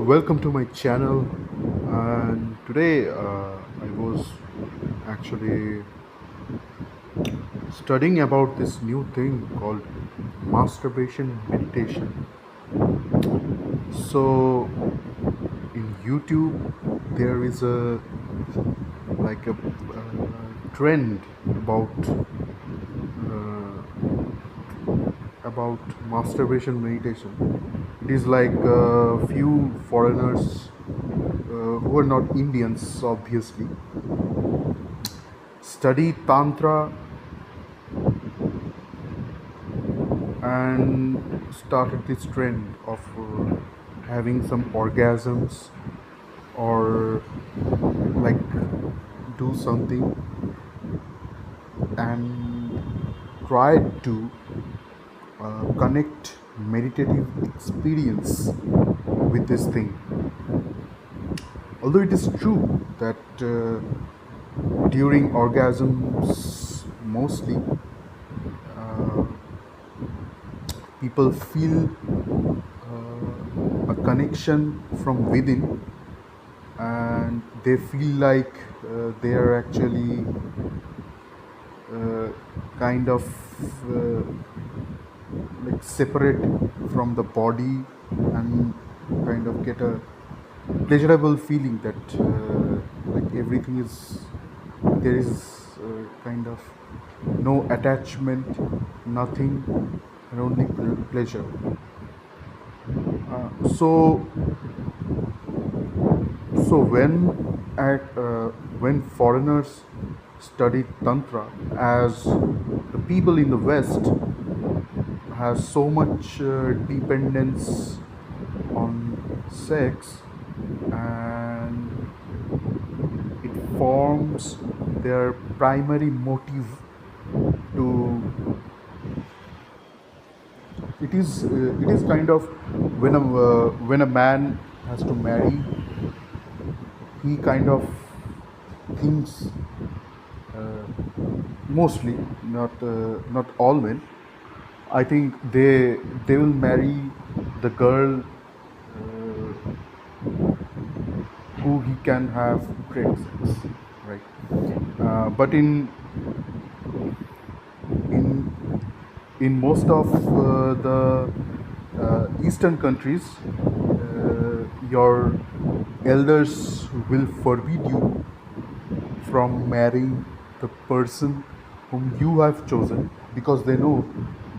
Welcome to my channel. And today I was actually studying about this new thing called masturbation meditation. So in YouTube there is a trend about masturbation meditation. It is like a few foreigners who are not Indians, obviously, study Tantra and started this trend of having some orgasms or like do something and tried to connect meditative experience with this thing. Although it is true that during orgasms mostly people feel a connection from within, and they feel like they are actually uh, kind of uh, like separate from the body and kind of get a pleasurable feeling that like everything is there is kind of no attachment, nothing, and only pleasure. So so when foreigners studied tantra, as the people in the West has so much dependence on sex, and it forms their primary motive to it is kind of when a man has to marry, he kind of thinks, mostly, not all men, I think they will marry the girl who he can have great sex, right? But in in most of the Eastern countries, your elders will forbid you from marrying the person whom you have chosen, because they know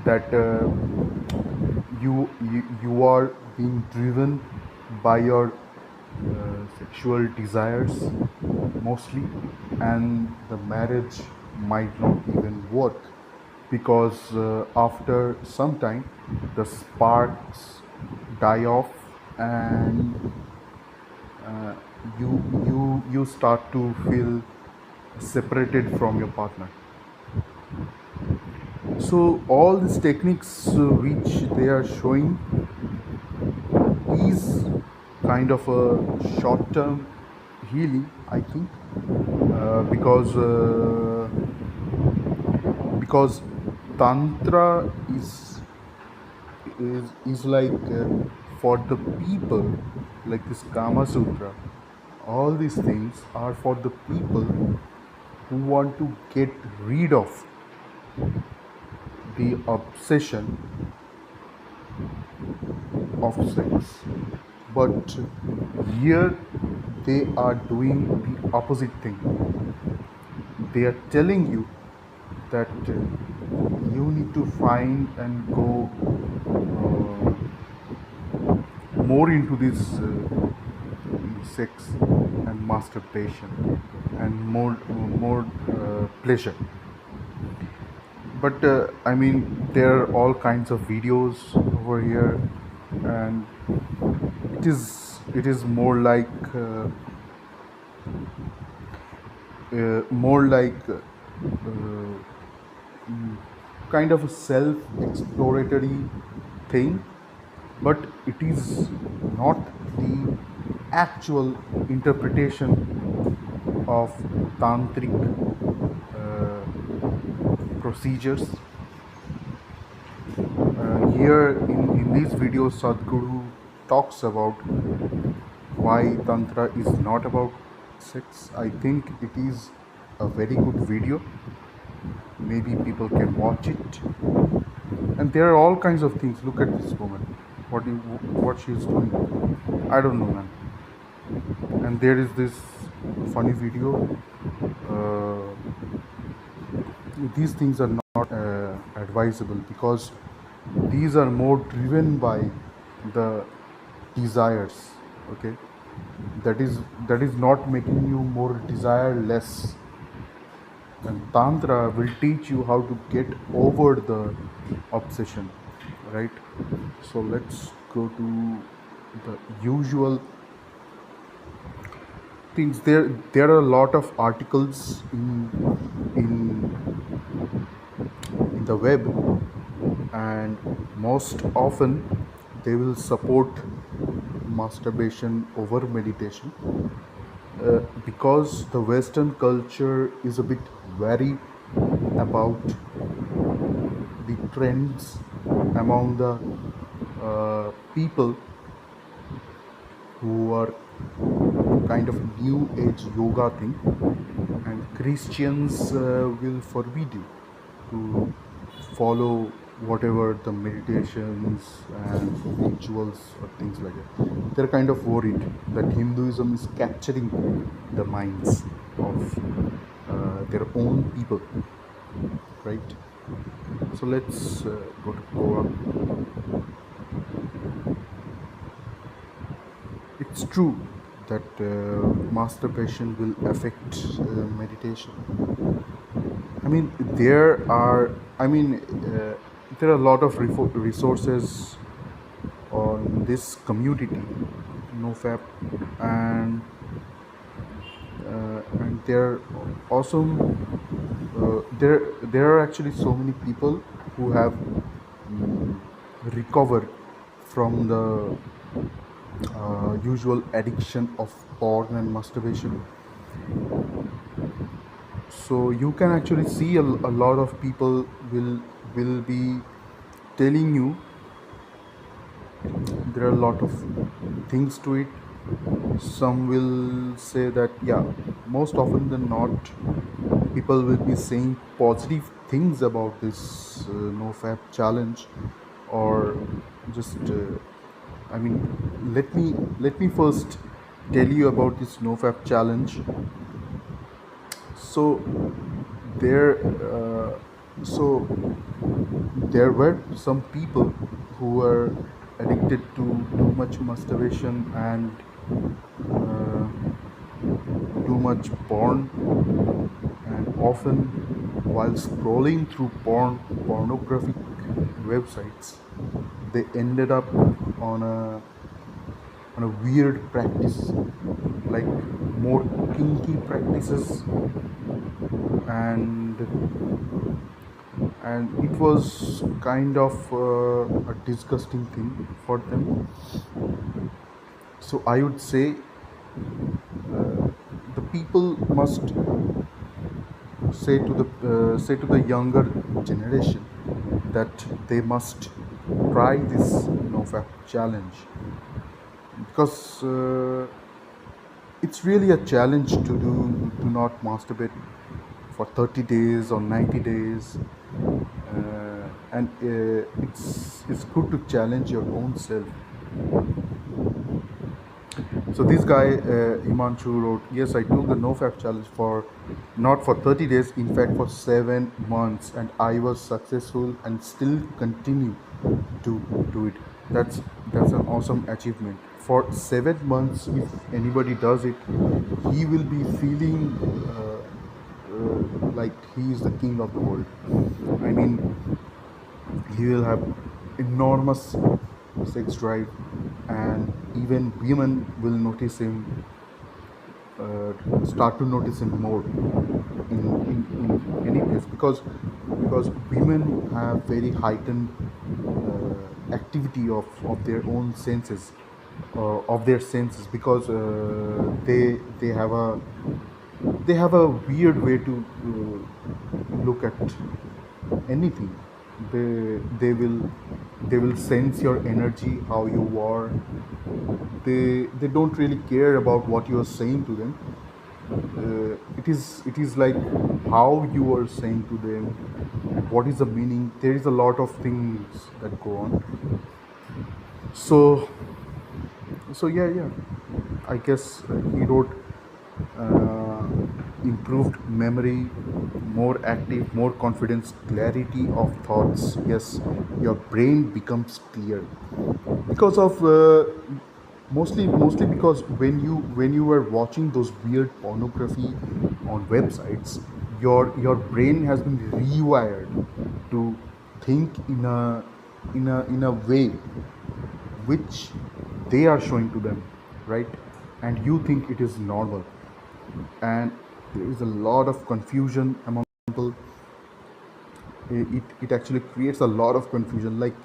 that you are being driven by your sexual desires mostly, and the marriage might not even work, because after some time the sparks die off, and uh, you start to feel separated from your partner. So all these techniques which they are showing is kind of a short-term healing, I think, because tantra is like for the people, like this Kama Sutra. All these things are for the people who want to get rid of the obsession of sex. But here they are doing the opposite thing. They are telling you that you need to find and go more into this sex and masturbation and more pleasure. But I mean, there are all kinds of videos over here, and it is more like kind of a self-exploratory thing, but it is not the actual interpretation of tantric procedures. Here in these videos, Sadhguru talks about why tantra is not about sex. I think it is a very good video. Maybe people can watch it, and there are all kinds of things. Look at this woman, what she is doing. I don't know, man. And there is this funny video. uh, these things are not advisable, because these are more driven by the desires. Okay, that is not making you more desireless. And tantra will teach you how to get over the obsession, right? So let's go to the usual things. There are a lot of articles in the web, and most often they will support masturbation over meditation, because the Western culture is a bit wary about the trends among the people who are kind of new age yoga thing, and Christians will forbid you to follow whatever the meditations and rituals or things like that. They're kind of worried that Hinduism is capturing the minds of their own people, right? So let's go to Goa. It's true that masturbation will affect meditation. I mean, there are, I mean, there are a lot of resources on this community, NoFap, and there are awesome. There are actually so many people who have recovered from the usual addiction of porn and masturbation. So you can actually see a lot of people will be telling you there are a lot of things to it. Some will say that, yeah, most often than not, people will be saying positive things about this NoFap challenge, or just I mean, let me first tell you about this NoFap challenge. So there, so there were some people who were addicted to too much masturbation and uh, too much porn, and often while scrolling through pornographic websites, they ended up on a weird practice, like more kinky practices, and it was kind of a disgusting thing for them. So I would say the people must say to the younger generation that they must try this NoFap challenge, because it's really a challenge to not masturbate for 30 days or 90 days, and it's good to challenge your own self. So this guy, Imanshu, wrote, yes, I took the NoFap challenge for not for 30 days, in fact for 7 months, and I was successful and still continue to do it. That's an awesome achievement. For 7 months, if anybody does it, he will be feeling like he is the king of the world. I mean, he will have enormous sex drive, and even women will notice him, start to notice him more in any place, because women have very heightened activity of their own senses, of their senses, because they have a weird way to look at anything. They will sense your energy, how you are. They don't really care about what you are saying to them. It is like how you are saying to them and what is the meaning. There is a lot of things that go on. So yeah, I guess he wrote uh, improved memory, more active, more confidence, clarity of thoughts. Yes, your brain becomes clear because of mostly because when you were watching those weird pornography on websites, your brain has been rewired to think in a way which they are showing to them, right? And you think it is normal, and there is a lot of confusion among people. It actually creates a lot of confusion. Like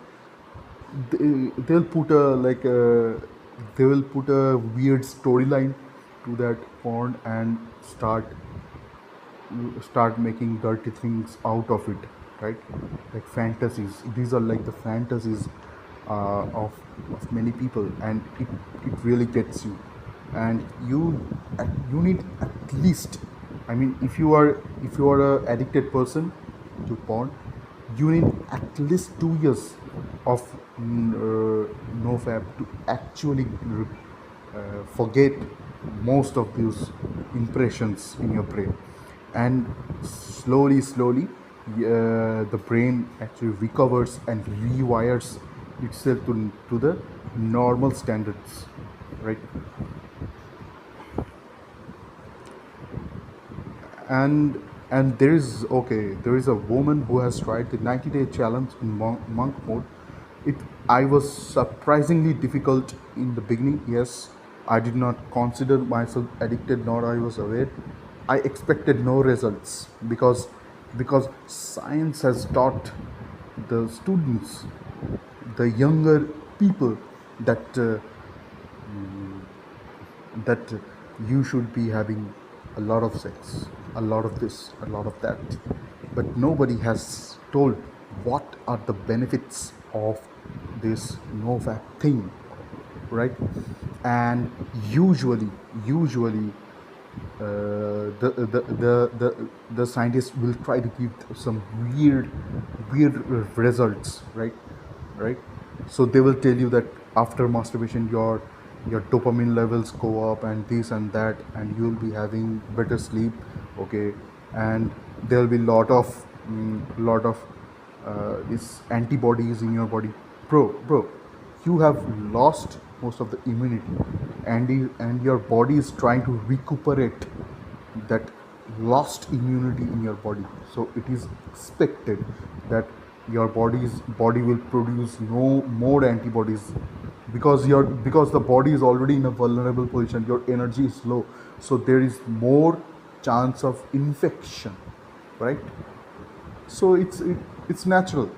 they'll put a like they will put a weird storyline to that porn and start making dirty things out of it, right? Like fantasies. These are like the fantasies of many people, and it really gets you. And you need at least, I mean, if you are a addicted person to porn, you need at least 2 years of nofap to actually forget most of these impressions in your brain. And slowly the brain actually recovers and rewires itself to the normal standards, right? And there is a woman who has tried the 90-day challenge in monk mode. It i was surprisingly difficult in the beginning. Yes, I did not consider myself addicted, nor I was aware. I expected no results because science has taught the students, the younger people, that that you should be having a lot of sex, a lot of this, a lot of that. But nobody has told what are the benefits of this NoFap thing, right? And usually, the scientists will try to give some weird results, right? So they will tell you that after masturbation your dopamine levels go up and this and that, and you'll be having better sleep, okay? And there'll be lot of these antibodies in your body. Bro, you have lost most of the immunity, and your body is trying to recuperate that lost immunity in your body. So it is expected that your body will produce no more antibodies, because the body is already in a vulnerable position. Your energy is low, so there is more chance of infection, right? So it's natural.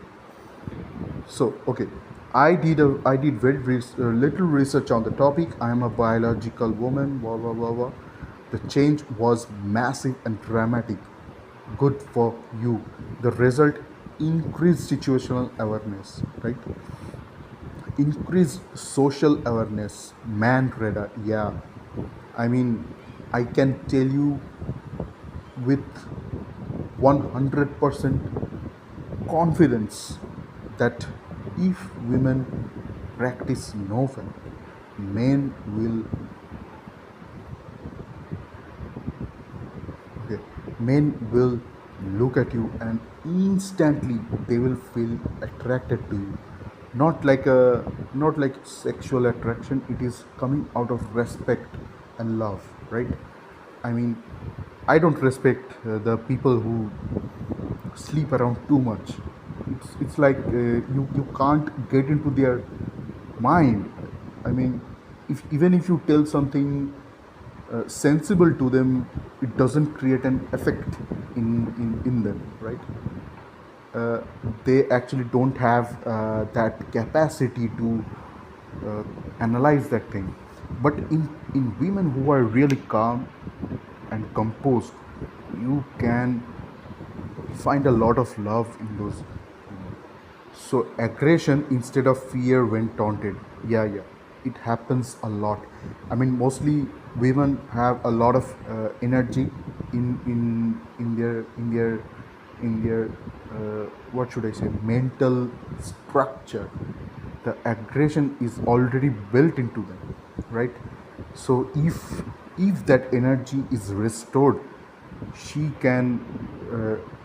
So okay, I did little research on the topic. I am a biological woman. Blah blah blah blah. The change was massive and dramatic. Good for you. The result: increased situational awareness, right? Increased social awareness. Man, radar. Yeah, I mean, I can tell you with 100% confidence that if women practice novel, men will okay, men will look at you and instantly they will feel attracted to you. Not like sexual attraction. It is coming out of respect and love, right? I mean, I don't respect the people who sleep around too much. It's like you can't get into their mind. I mean, if even if you tell something sensible to them, it doesn't create an effect in them, right? They actually don't have that capacity to analyze that thing. But in women who are really calm and composed, you can find a lot of love in those women. So aggression instead of fear when taunted. Yeah, yeah, it happens a lot. I mean, mostly women have a lot of energy in their what should I say, mental structure. The aggression is already built into them, right? So if that energy is restored, she can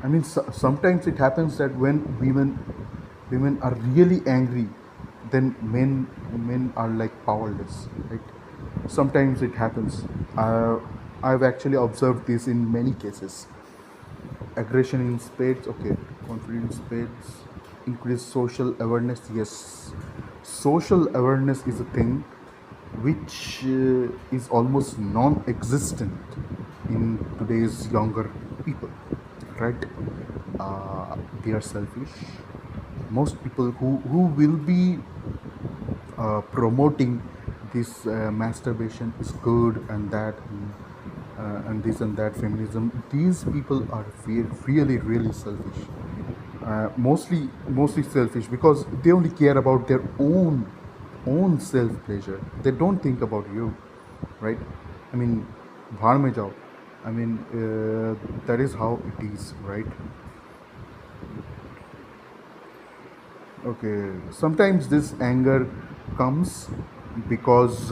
I mean, sometimes it happens that when women are really angry, then men are like powerless, right? Sometimes it happens. I've actually observed this in many cases. Aggression in spades, okay. Confidence in spades. Increase social awareness, yes. Social awareness is a thing which is almost non-existent in today's younger people, right? They are selfish. Most people who will be promoting this masturbation is good and that and this and that feminism, these people are really really selfish. Mostly selfish because they only care about their own self pleasure. They don't think about you, right? I mean, bhar mein jao. I mean, that is how it is, right? Okay, sometimes this anger comes because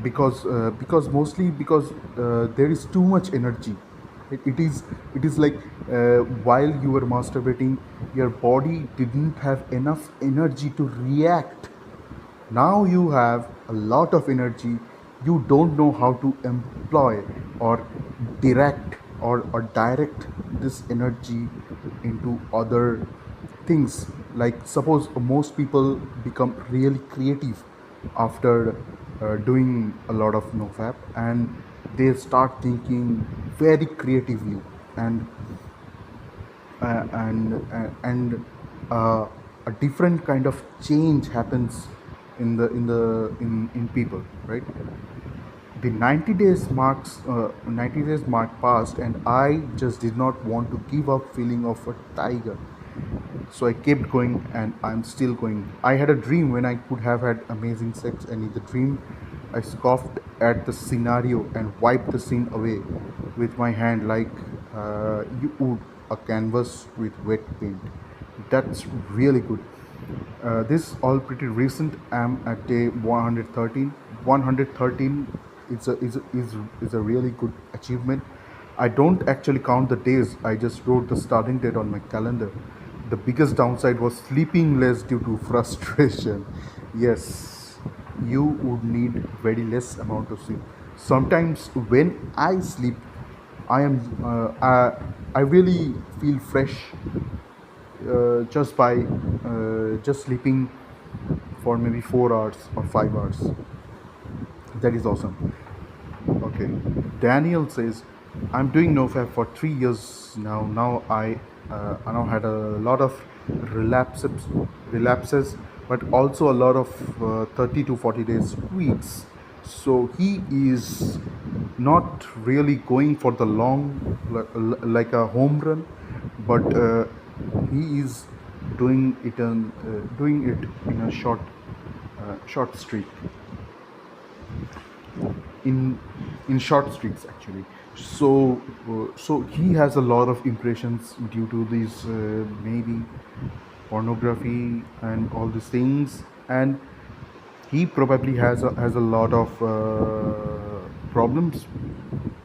because mostly because there is too much energy. It is like while you were masturbating, your body didn't have enough energy to react. Now you have a lot of energy. You don't know how to employ or direct this energy into other things. Like suppose most people become really creative after doing a lot of nofap, and they start thinking very creatively, and and a different kind of change happens in people, right? The 90 days mark passed, and I just did not want to give up feeling of a tiger. So I kept going, and I'm still going. I had a dream when I could have had amazing sex, and in the dream I scoffed at the scenario and wiped the scene away with my hand like you would a canvas with wet paint. That's really good. This all pretty recent. I'm at day 113. 113 is a really good achievement. I don't actually count the days. I just wrote the starting date on my calendar. The biggest downside was sleeping less due to frustration. Yes, you would need very less amount of sleep. Sometimes when I sleep, I really feel fresh just by just sleeping for maybe 4 hours or 5 hours. That is awesome. Okay. Daniel says, I'm doing NoFap for 3 years now. I now had a lot of relapses, relapses, but also a lot of 30 to 40 days tweaks. So he is not really going for the long, like a home run, but he is doing it in a short streak, in short streaks actually. So he has a lot of impressions due to these maybe pornography and all these things, and he probably has a lot of problems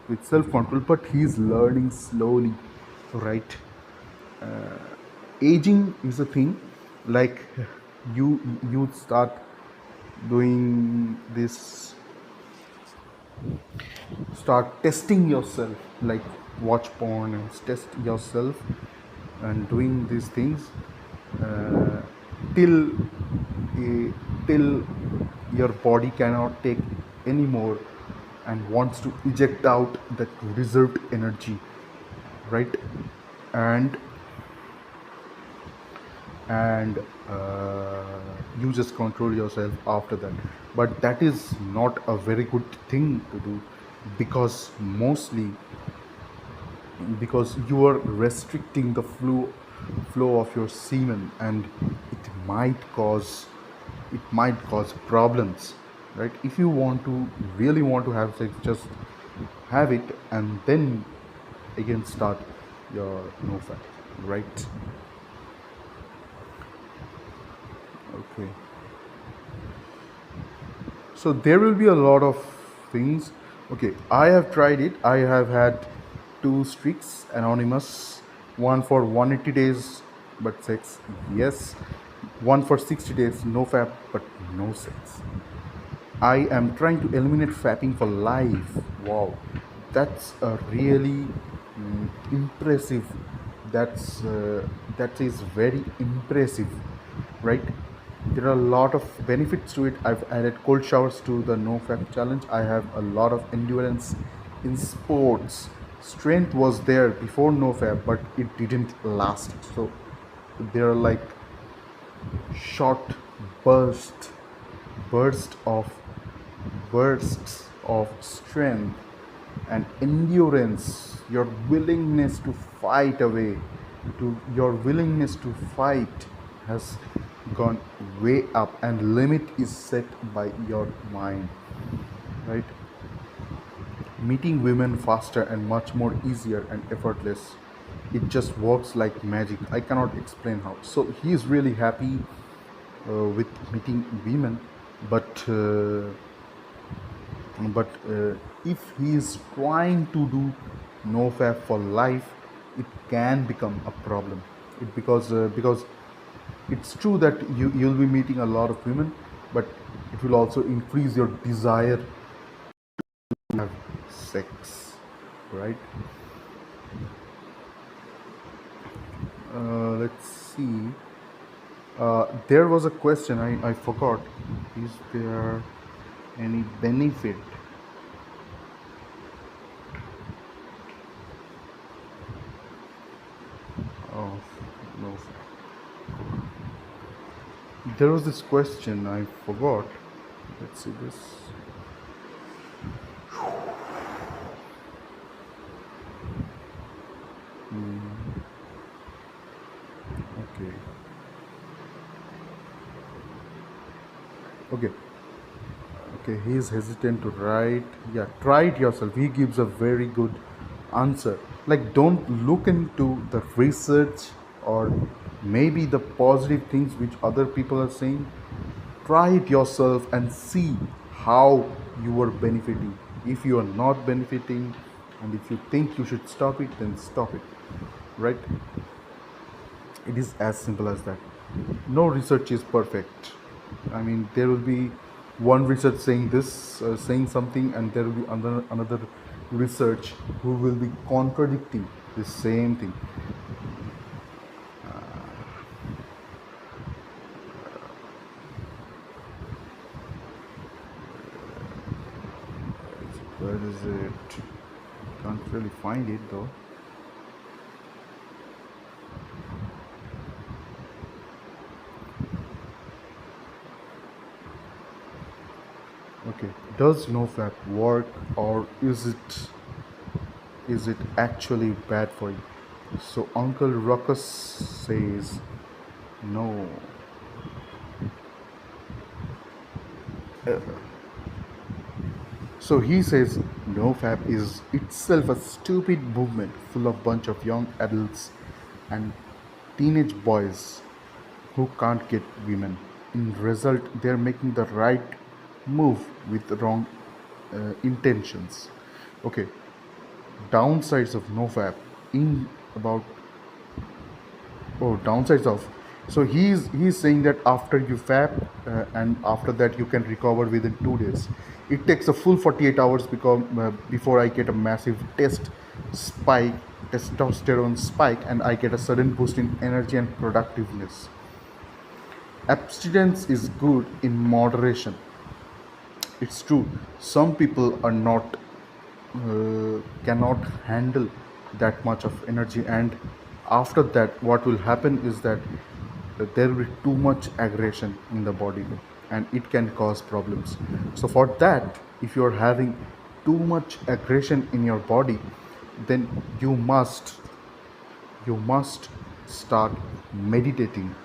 with self control, but he's learning slowly, right? Aging is a thing, like you start doing this, start testing yourself, like watch porn and test yourself and doing these things uh, till till your body cannot take anymore and wants to eject out that reserved energy, right? And and uh, you just control yourself after that. But that is not a very good thing to do, because mostly because you are restricting the flow flow of your semen, and it might cause problems, right? If you want to really want to have sex, just have it and then again start your no fap, right? Okay. So there will be a lot of things. Okay, I have tried it. I have had two streaks, anonymous, one for 180 days, but sex, yes. One for 60 days, no fap, but no sex. I am trying to eliminate fapping for life. Wow, that's a really impressive. That is very impressive, right? There are a lot of benefits to it. I've added cold showers to the no fap challenge. I have a lot of endurance in sports. Strength was there before no fap, but it didn't last. So there are like short bursts burst of bursts of strength and endurance, your willingness to fight away, to your willingness to fight has gone way up, and limit is set by your mind, right? Meeting women faster and much more easier and effortless. It just works like magic. I cannot explain how. So he is really happy with meeting women, but if he is trying to do no fap for life, it can become a problem. Because it's true that you'll be meeting a lot of women, but it will also increase your desire to have sex, right? Let's see. There was a question I forgot. Is there any benefit of no? There was this question I forgot. Let's see this. Okay. Okay. Okay, he is hesitant to write. Yeah, try it yourself. He gives a very good answer. Like, don't look into the research or maybe the positive things which other people are saying. Try it yourself and see how you are benefiting. If you are not benefiting and if you think you should stop it, then stop it. Right? It is as simple as that. No research is perfect. I mean, there will be one research saying this, saying something, and there will be another research who will be contradicting the same thing. Where is it? Can't really find it though. Okay, does NoFap work, or is it actually bad for you? So Uncle Ruckus says no. So he says NoFap is itself a stupid movement full of bunch of young adults and teenage boys who can't get women. In result, they're making the right move with the wrong intentions. Okay, downsides of NoFap in about downsides of. So he's saying that after you fap and after that you can recover within 2 days. It takes a full 48 hours because before I get a massive spike, testosterone spike, and I get a sudden boost in energy and productiveness. Abstinence is good in moderation. It's true. Some people are not cannot handle that much of energy, and after that what will happen is that there will be too much aggression in the body, and it can cause problems. So for that, if you are having too much aggression in your body, then you must start meditating,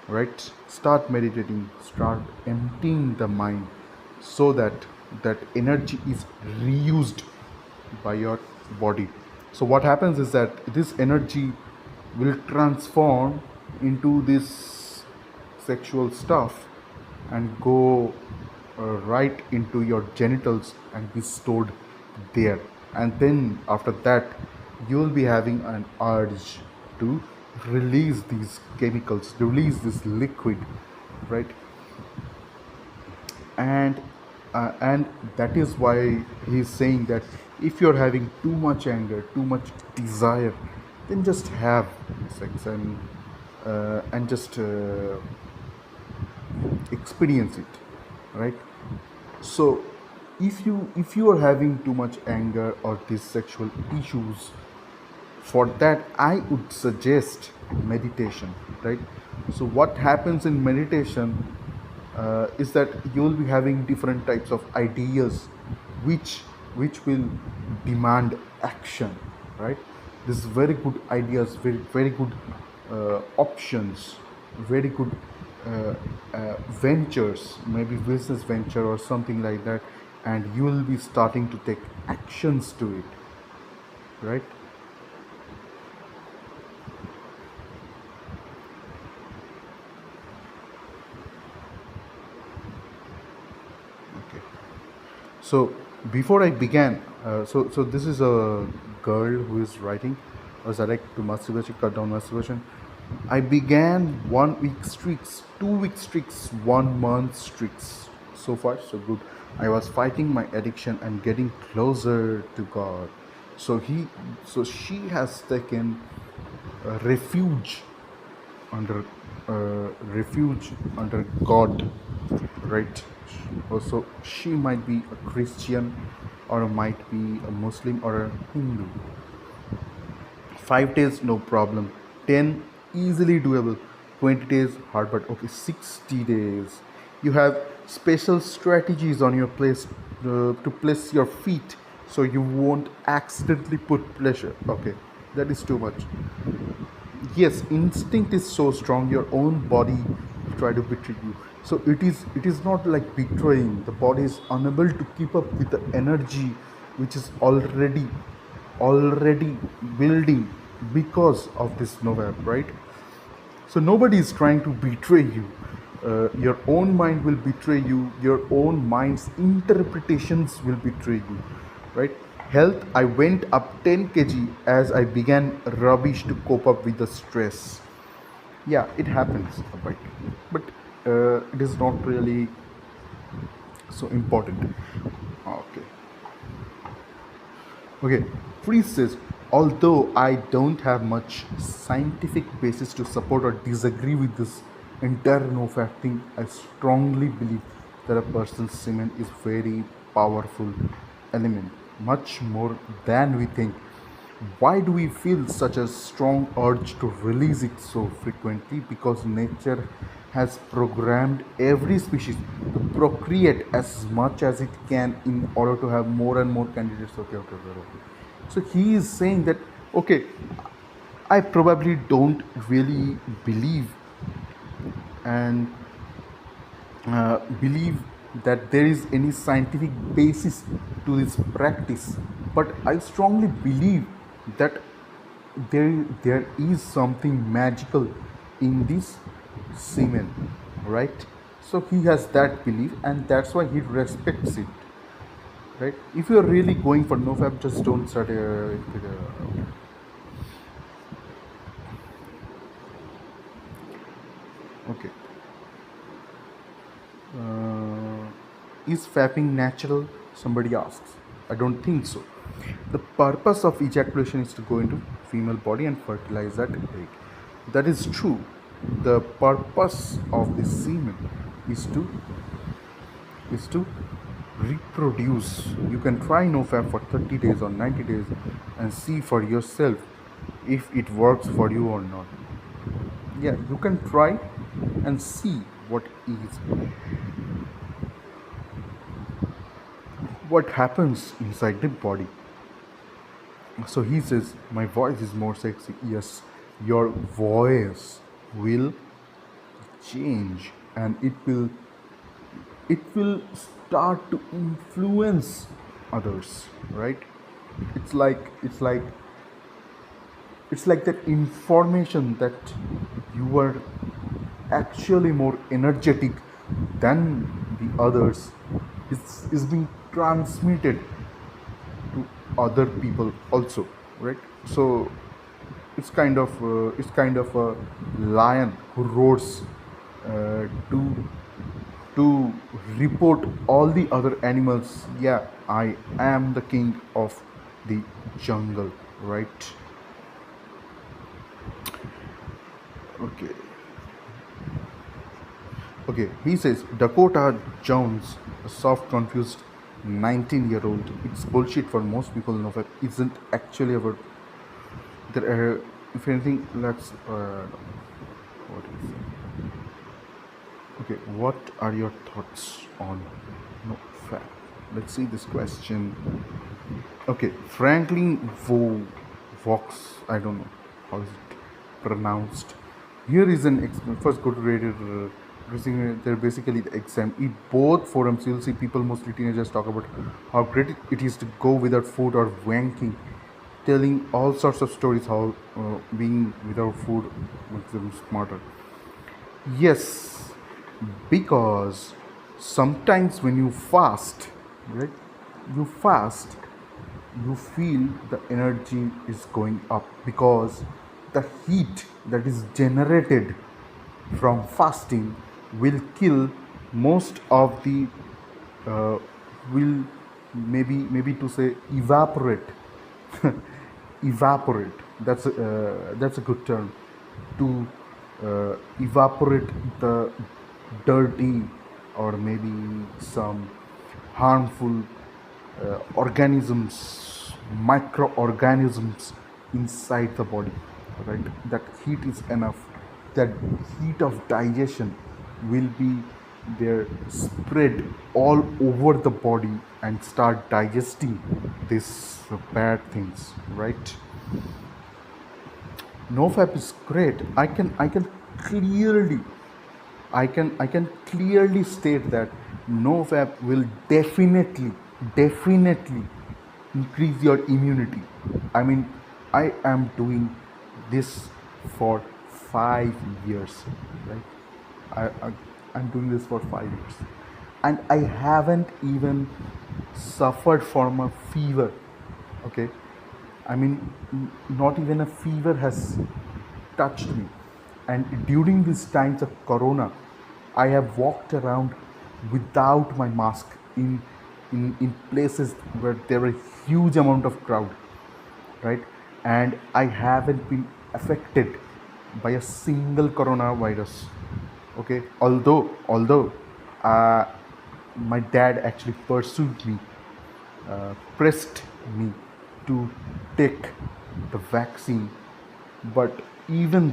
right? Start meditating, start emptying the mind, so that that energy is reused by your body. So what happens is that this energy will transform into this sexual stuff and go right into your genitals and be stored there. And then after that, you will be having an urge to release these chemicals, release this liquid, right? And that is why he's saying that if you're having too much anger, too much desire, then just have sex and just experience it, right? So if you are having too much anger or these sexual issues, for that I would suggest meditation, right? So what happens in meditation is that you will be having different types of ideas which will demand action, right? This is very good ideas, very good options, very good ventures, maybe business venture or something like that, and you will be starting to take actions to it, right? Okay. So before I began, so this is a girl who is writing, was addict to masturbation, cut down masturbation. I began 1 week streaks, 2 week streaks, 1 month streaks. So far, so good. I was fighting my addiction and getting closer to God. So she has taken refuge under God, right? Also, she might be a Christian, or might be a Muslim or a Hindu. 5 days, no problem. 10, easily doable. 20 days, hard, but okay. 60 days. You have special strategies on your place to place your feet so you won't accidentally put pleasure. Okay, that is too much. Yes, instinct is so strong, your own body try to betray you. So it is not like betraying. The body is unable to keep up with the energy which is already building because of this novab, right? So nobody is trying to betray you. Your own mind will betray you. Your own mind's interpretations will betray you, right? Health, I went up 10 kg as I began rubbish to cope up with the stress. Yeah, it happens, right? But it is not really so important. Okay. Okay, Priest says, although I don't have much scientific basis to support or disagree with this entire no fact thing, I strongly believe that a person's semen is very powerful element, much more than we think. Why do we feel such a strong urge to release it so frequently? Because nature has programmed every species to procreate as much as it can in order to have more and more candidates. Okay. So he is saying that, okay, I probably don't really believe and believe that there is any scientific basis to this practice, but I strongly believe that there is something magical in this semen, right? So he has that belief, and that's why he respects it, right? If you are really going for nofab, just don't start okay. Is fapping natural? Somebody asks. I don't think so. The purpose of ejaculation is to go into female body and fertilize that egg. That is true. The purpose of the semen is to reproduce. You can try nofap for 30 days or 90 days and see for yourself if it works for you or not. Yeah, you can try and see what happens inside the body. So he says, my voice is more sexy. Yes, your voice will change, and it will start to influence others, right? It's like it's like it's like that information that you are actually more energetic than the others is being transmitted to other people also, right? So it's kind of a lion who roars to report all the other animals. Yeah, I am the king of the jungle, right? Okay. Okay, he says Dakota Jones, a soft, confused 19-year-old. It's bullshit for most people. No, but isn't actually about there. If anything, let's. What is it? Okay, what are your thoughts on no fact? Let's see this question. Okay, Franklin Vox. I don't know how is it pronounced. Here is an first go to Reddit. They're basically the exam. In both forums, you'll see people, mostly teenagers, talk about how great it is to go without food or wanking, telling all sorts of stories how being without food makes them smarter. Yes, because sometimes when you fast, right, you fast, you feel the energy is going up because the heat that is generated from fasting will kill most of the uh, will maybe to say evaporate evaporate. That's a good term to evaporate the dirty or maybe some harmful organisms, microorganisms inside the body, right? That heat is enough. That heat of digestion will be there, spread all over the body and start digesting these bad things, right? Nofap is great. I can clearly state that Nofap will definitely increase your immunity. I mean, I am doing this for 5 years, right? I, I I'm doing this for 5 years, and I haven't even suffered from a fever. Okay, I mean, not even a fever has touched me. And during these times of Corona, I have walked around without my mask in places where there were huge amount of crowd, right? And I haven't been affected by a single coronavirus. Okay, although uh, my dad actually pursued me, pressed me to take the vaccine. But even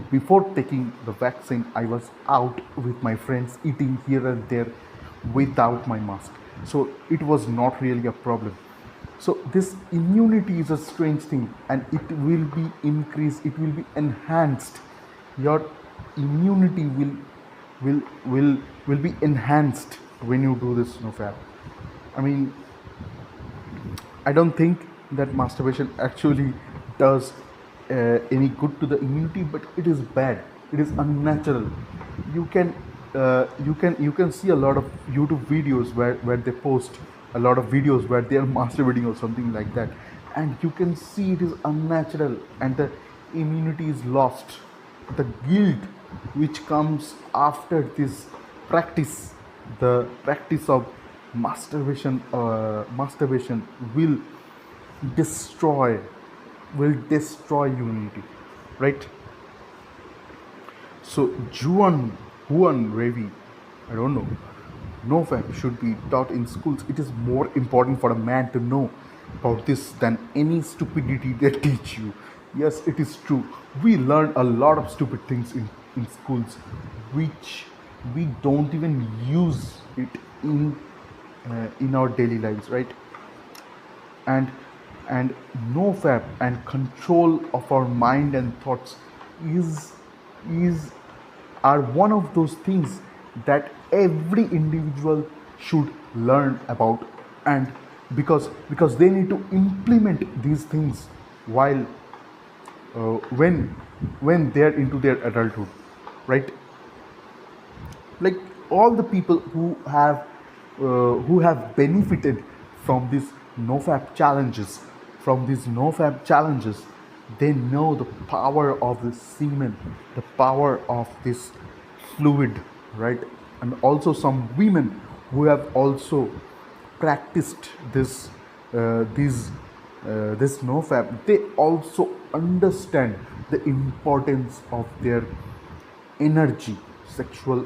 before taking the vaccine, I was out with my friends eating here and there without my mask. So it was not really a problem. So this immunity is a strange thing, and it will be increased, it will be enhanced. Your immunity will will will be enhanced when you do this, no fab. I mean, I don't think that masturbation actually does any good to the immunity, but it is bad. It is unnatural. You can see a lot of YouTube videos where they post a lot of videos where they are masturbating or something like that, and you can see it is unnatural and the immunity is lost. The guilt which comes after this practice, the practice of masturbation destroy destroy humanity, right? So Juan Ravi, I don't know. NoFap should be taught in schools. It is more important for a man to know about this than any stupidity they teach you. Yes, it is true. We learn a lot of stupid things in schools, which we don't even use it in our daily lives, right? And And nofap and control of our mind and thoughts is is are one of those things that every individual should learn about. And because they need to implement these things while when they're into their adulthood, right? Like all the people who have benefited from these nofap challenges, they know the power of the semen, the power of this fluid, right? And also some women who have also practiced this nofap, they also understand the importance of their energy, sexual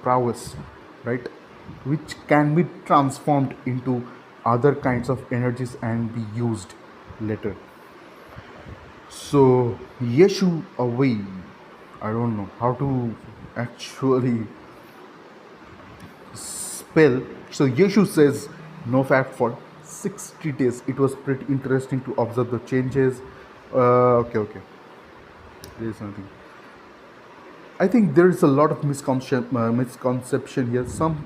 prowess, right? Which can be transformed into other kinds of energies and be used later. So, Yeshu away. I don't know how to actually spell. So, Yeshu says no fact for 60 days. It was pretty interesting to observe the changes. Okay. There is something. I think there is a lot of misconception here. Some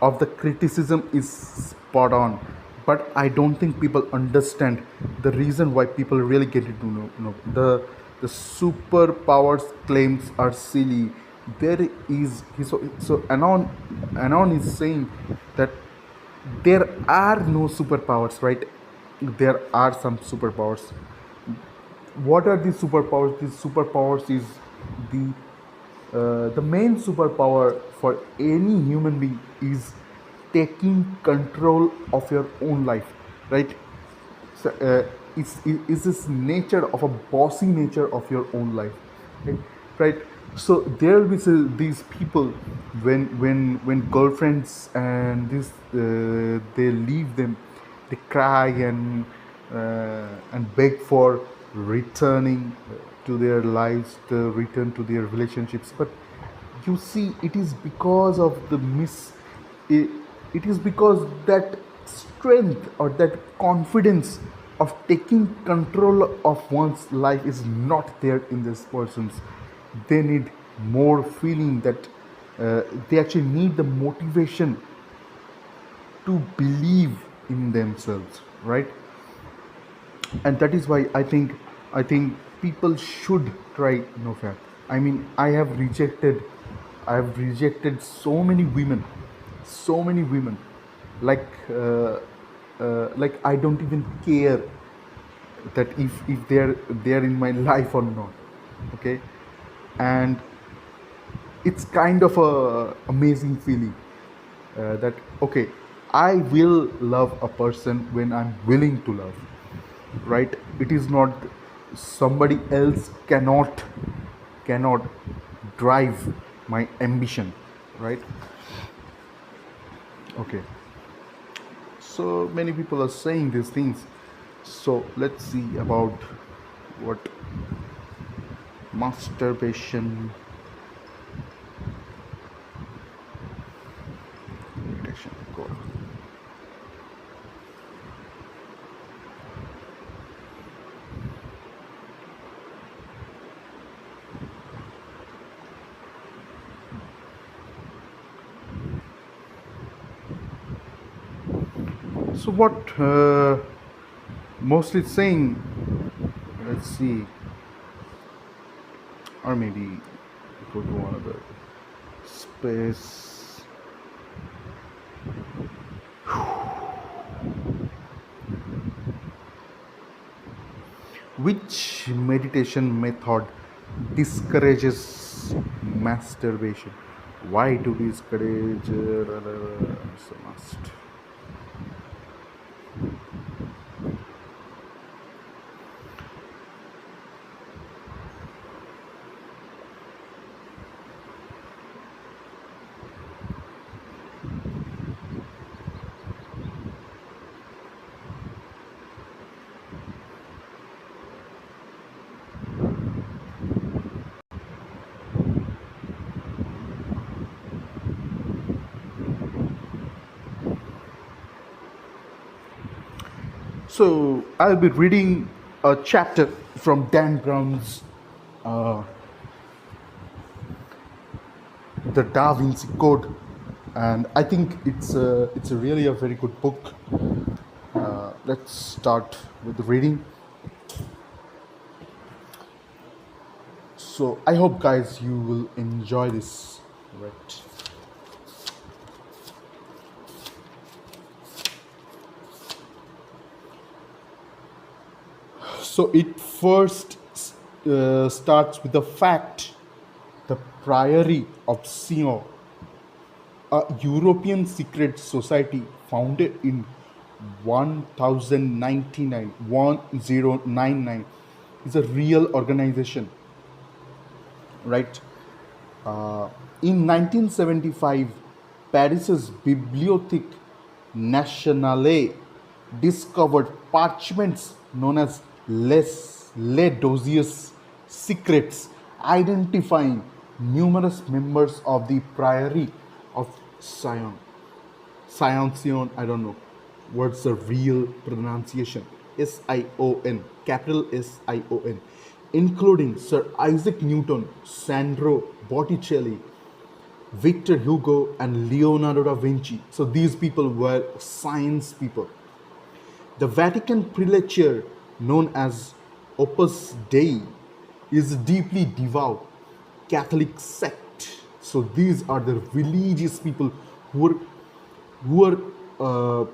of the criticism is spot on, but I don't think people understand the reason why people really get into the superpowers claims are silly. There is so Anon is saying that there are no superpowers, right? There are some superpowers. What are these superpowers? These superpowers is the the main superpower for any human being is taking control of your own life, right? So, is this nature of a bossy nature of your own life, right? Right. So there will be these people when girlfriends and this they leave them, they cry and beg for returning to their lives, to return to their relationships. But you see, it is because of it, it is because that strength or that confidence of taking control of one's life is not there in this person's. They need more feeling that they actually need the motivation to believe in themselves, right? And that is why I think people should try nofap. I mean, I have rejected so many women, like I don't even care that if they're in my life or not, okay? And it's kind of a amazing feeling that okay, I will love a person when I'm willing to love, right? It is not somebody else cannot drive my ambition, right? Okay, so many people are saying these things. So let's see about what masturbation meditation go. So what mostly it's saying, let's see, or maybe go to another space. Which meditation method discourages masturbation? Why to discourage so must. So I'll be reading a chapter from Dan Brown's The Da Vinci Code, and I think it's a really a very good book. Let's start with the reading. So I hope, guys, you will enjoy this. Right. So it first starts with the fact: the Priory of Sion, a European secret society founded in 1099, is a real organization, right? In 1975, Paris's Bibliothèque Nationale discovered parchments known as Les Dossiers secrets, identifying numerous members of the Priory of Sion. Sion, I don't know what's the real pronunciation. Sion, capital Sion, including Sir Isaac Newton, Sandro Botticelli, Victor Hugo, and Leonardo da Vinci. So these people were science people. The Vatican prelature, known as Opus Dei, is a deeply devout Catholic sect. So these are the religious people who are uh,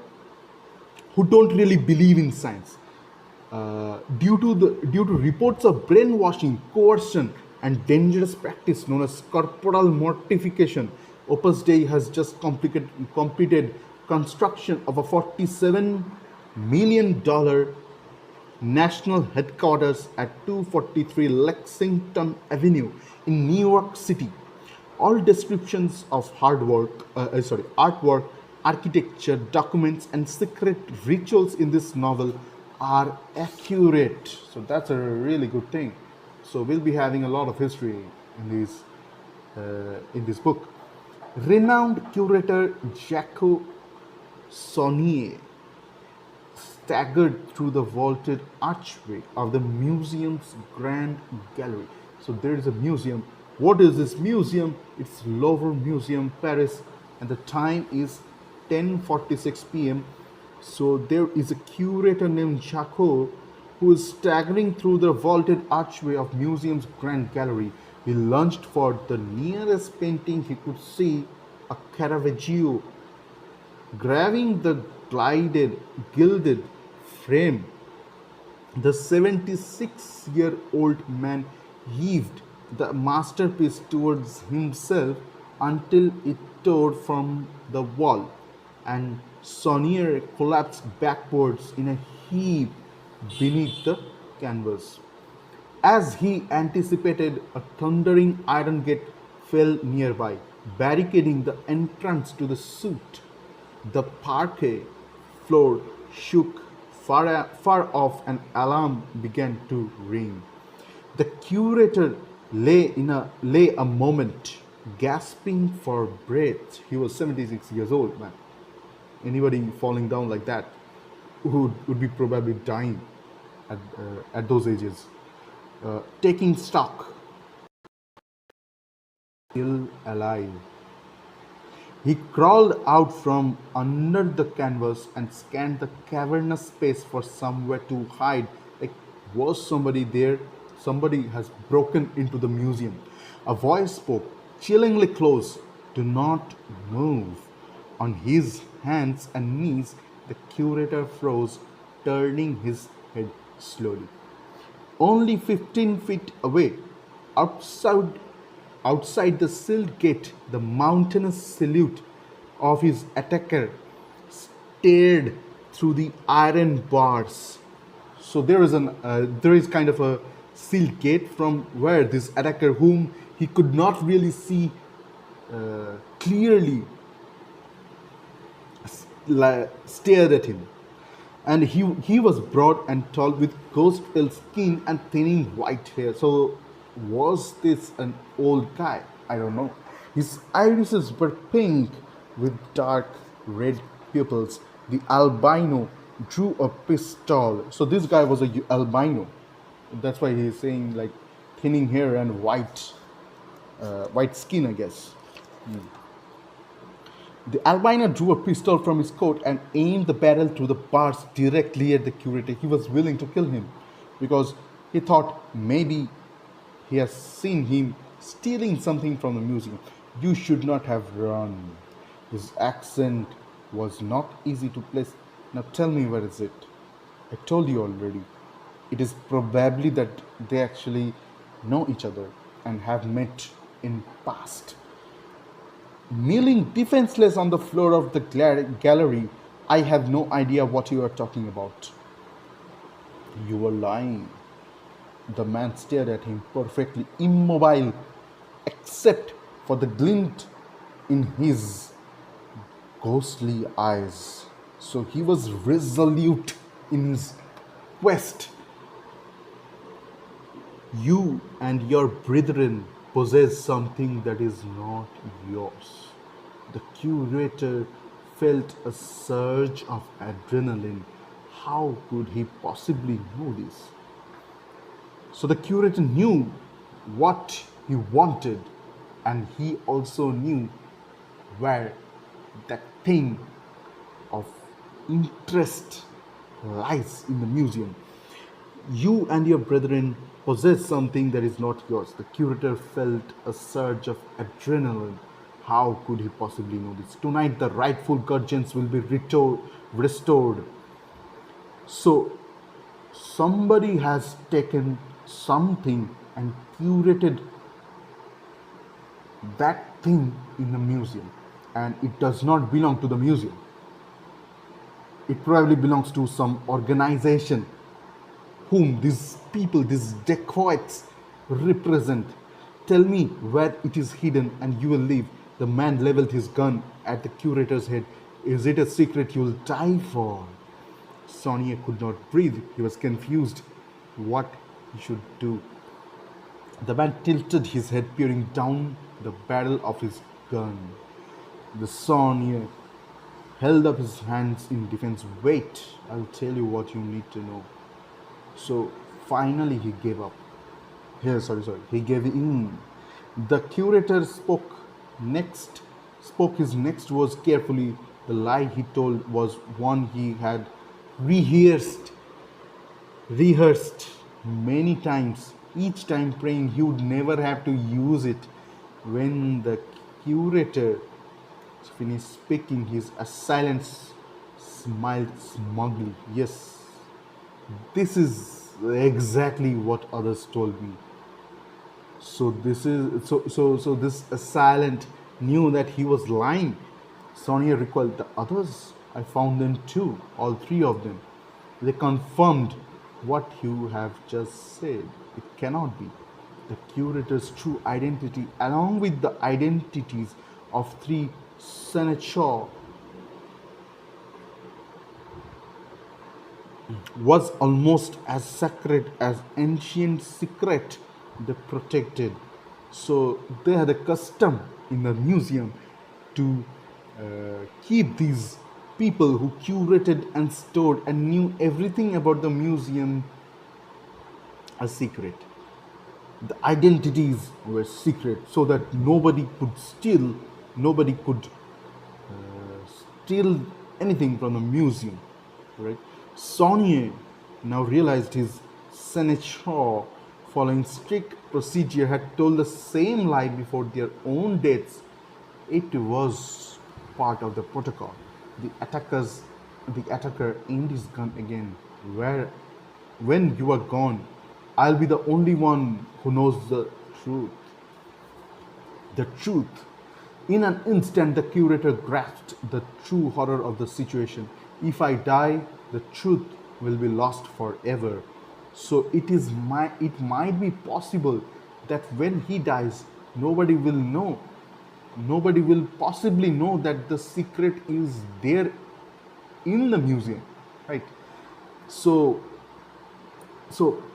who don't really believe in science. Due to reports of brainwashing, coercion, and dangerous practice known as corporal mortification, Opus Dei has just completed construction of a $47 million national headquarters at 243 Lexington Avenue in New York City. All descriptions of artwork, architecture, documents, and secret rituals in this novel are accurate. So that's a really good thing. So we'll be having a lot of history in this book. Renowned curator Jacques Sonnier staggered through the vaulted archway of the museum's grand gallery. So there is a museum. What is this museum? It's Louvre Museum, Paris, and the time is 10:46 p.m. So there is a curator named Jacques who is staggering through the vaulted archway of museum's grand gallery. He lunged for the nearest painting he could see, a Caravaggio. Grabbing the gilded frame, the 76-year-old man heaved the masterpiece towards himself until it tore from the wall, and Sonnier collapsed backwards in a heap beneath the canvas. As he anticipated, a thundering iron gate fell nearby, barricading the entrance to the suite. The parquet floor shook far off, and alarm began to ring. The curator lay a moment, gasping for breath. He was 76 years old, man. Anybody falling down like that would be probably dying at those ages. Taking stock, still alive. He crawled out from under the canvas and scanned the cavernous space for somewhere to hide. Like, was somebody there? Somebody has broken into the museum. A voice spoke, chillingly close. Do not move. On his hands and knees, the curator froze, turning his head slowly. Only 15 feet away, outside outside the sealed gate, the mountainous silhouette of his attacker stared through the iron bars. So there is kind of a sealed gate from where this attacker, whom he could not really see clearly, stared at him. And he was broad and tall with ghost pale skin and thinning white hair. So was this an old guy? I don't know. His irises were pink with dark red pupils. The albino drew a pistol. So this guy was a albino. That's why he's saying like thinning hair and white skin, I guess. The albino drew a pistol from his coat and aimed the barrel to the bars directly at the curator. He was willing to kill him because he thought maybe he has seen him stealing something from the museum. You should not have run. His accent was not easy to place. Now tell me, where is it? I told you already. It is probably that they actually know each other and have met in past. Kneeling defenseless on the floor of the gallery, I have no idea what you are talking about. You were lying. The man stared at him, perfectly immobile, except for the glint in his ghostly eyes. So he was resolute in his quest. You and your brethren possess something that is not yours. The curator felt a surge of adrenaline. How could he possibly know this? So the curator knew what he wanted, and he also knew where that thing of interest lies in the museum. You and your brethren possess something that is not yours. The curator felt a surge of adrenaline. How could he possibly know this? Tonight, the rightful guardians will be restored. So, somebody has taken something and curated that thing in the museum, and it does not belong to the museum. It probably belongs to some organization whom these people, these dacoits, represent. Tell me where it is hidden and you will leave. The man leveled his gun at the curator's head. Is it a secret you'll die for? Sonia could not breathe. He was confused what he should do. The man tilted his head, peering down the barrel of his gun. The Sonia held up his hands in defense. Wait, I'll tell you what you need to know. So finally he gave up. He gave in. The curator spoke his next words carefully. The lie he told was one he had rehearsed many times, each time praying he would never have to use it. When the curator finished speaking, his assailant smiled smugly. Yes, this is exactly what others told me. So this assailant knew that he was lying. Sonia recalled, the others, I found them too, all three of them. They confirmed what you have just said. It cannot be. The curator's true identity, along with the identities of three senators, was almost as sacred as ancient secret they protected. So they had a custom in the museum to keep these people who curated and stored and knew everything about the museum a secret. The identities were secret so that nobody could steal anything from the museum, right? Saunier now realized his senator, following strict procedure, had told the same lie before their own deaths. It was part of the protocol. The attacker aimed his gun again. When you are gone, I'll be the only one who knows the truth. The truth. In an instant, the curator grasped the true horror of the situation. If I die, the truth will be lost forever. So it might be possible that when he dies, nobody will know. Nobody will possibly know that the secret is there in the museum, right? So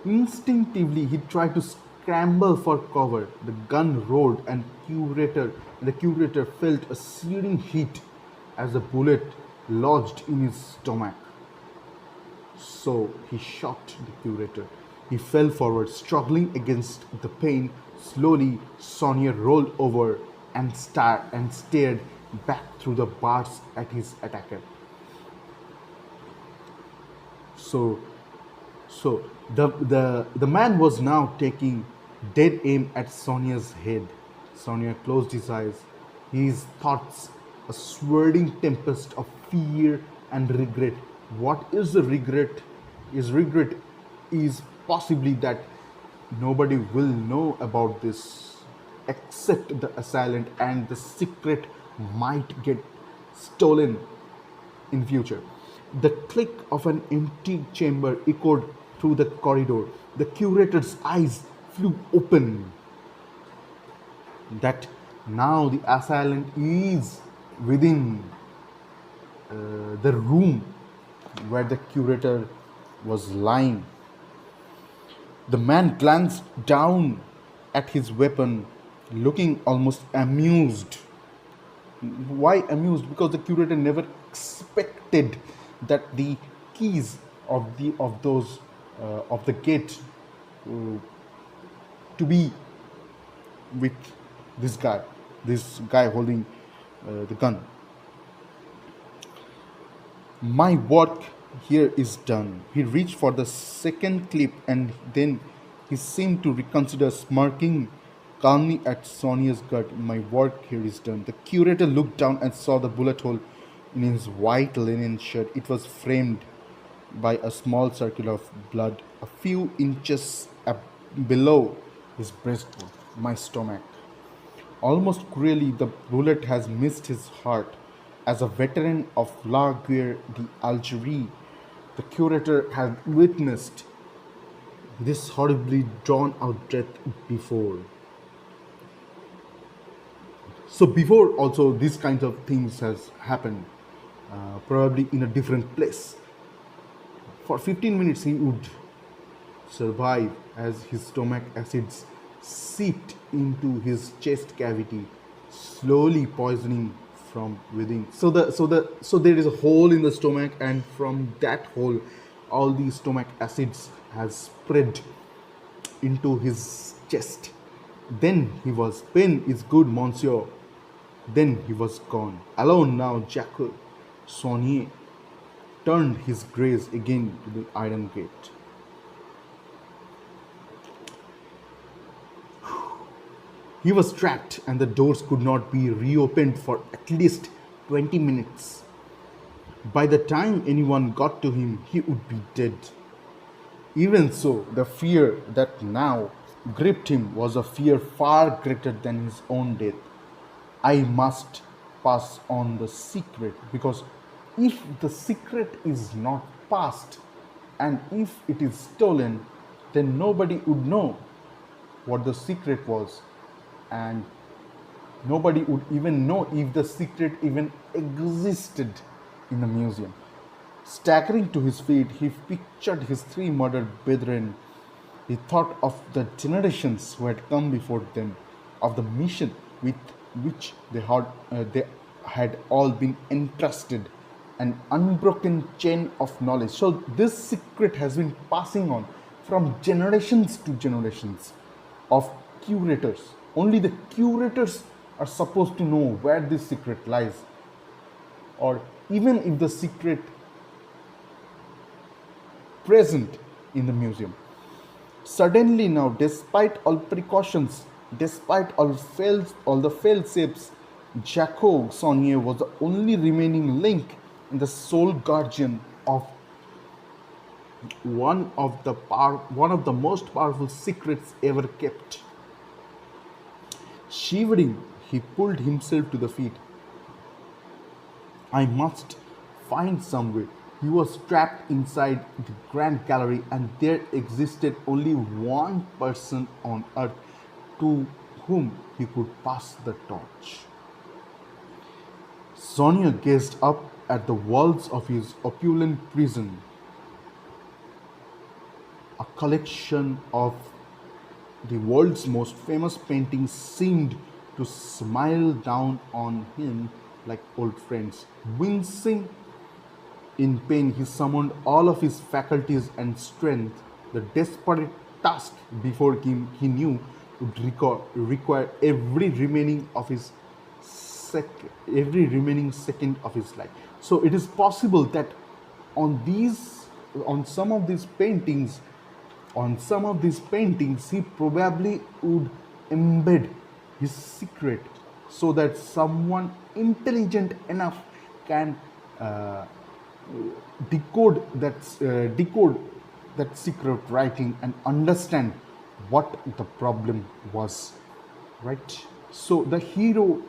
instinctively he tried to scramble for cover. The gun roared, and the curator felt a searing heat as the bullet lodged in his stomach. So he shot the curator. He fell forward, struggling against the pain. Slowly, Sonia rolled over and stared back through the bars at his attacker. So, so the man was now taking dead aim at Sonia's head. Sonia closed his eyes. His thoughts a swirling tempest of fear and regret. What is the regret? Is regret is possibly that nobody will know about this except the assailant, and the secret might get stolen in future. The click of an empty chamber echoed through the corridor. The curator's eyes flew open. That now the assailant is within the room where the curator was lying. The man glanced down at his weapon, looking almost amused. Why amused? Because the curator never expected that the keys of those of the gate to be with this guy holding the gun. My work here is done. He reached for the second clip and then he seemed to reconsider, smirking calmly at Sonia's gut. My work here is done. The curator looked down and saw the bullet hole in his white linen shirt. It was framed by a small circle of blood a few inches below his breastbone, my stomach. Almost cruelly, the bullet has missed his heart. As a veteran of La Guerre d'Algérie, the curator had witnessed this horribly drawn out death before. So before also these kinds of things has happened, probably in a different place. For 15 minutes he would survive as his stomach acids seeped into his chest cavity, slowly poisoning from within. So there is a hole in the stomach, and from that hole, all the stomach acids has spread into his chest. Then he was, pain is good, monsieur. Then he was gone. Alone now, Jacques Saunier turned his gaze again to the iron gate. He was trapped, and the doors could not be reopened for at least 20 minutes. By the time anyone got to him, he would be dead. Even so, the fear that now gripped him was a fear far greater than his own death. I must pass on the secret, because if the secret is not passed and if it is stolen, then nobody would know what the secret was, and nobody would even know if the secret even existed in the museum. Staggering to his feet, he pictured his three murdered brethren. He thought of the generations who had come before them, of the mission with which they had all been entrusted, an unbroken chain of knowledge. So this secret has been passing on from generations to generations of curators. Only the curators are supposed to know where this secret lies, or even if the secret present in the museum. Suddenly now, despite all precautions, despite all the fail-safes, Jacob Saunier was the only remaining link in the sole guardian of one of the most powerful secrets ever kept. Shivering, he pulled himself to the feet. I must find some way. He was trapped inside the Grand Gallery, and there existed only one person on earth to whom he could pass the torch. Sonia gazed up at the walls of his opulent prison. A collection of the world's most famous paintings seemed to smile down on him like old friends. Wincing, In pain, he summoned all of his faculties and strength. The desperate task before him, he knew, would require every remaining second of his life. So it is possible that on these, on some of these paintings, he probably would embed his secret so that someone intelligent enough can uh, decode that secret writing and understand what the problem was, right? So the hero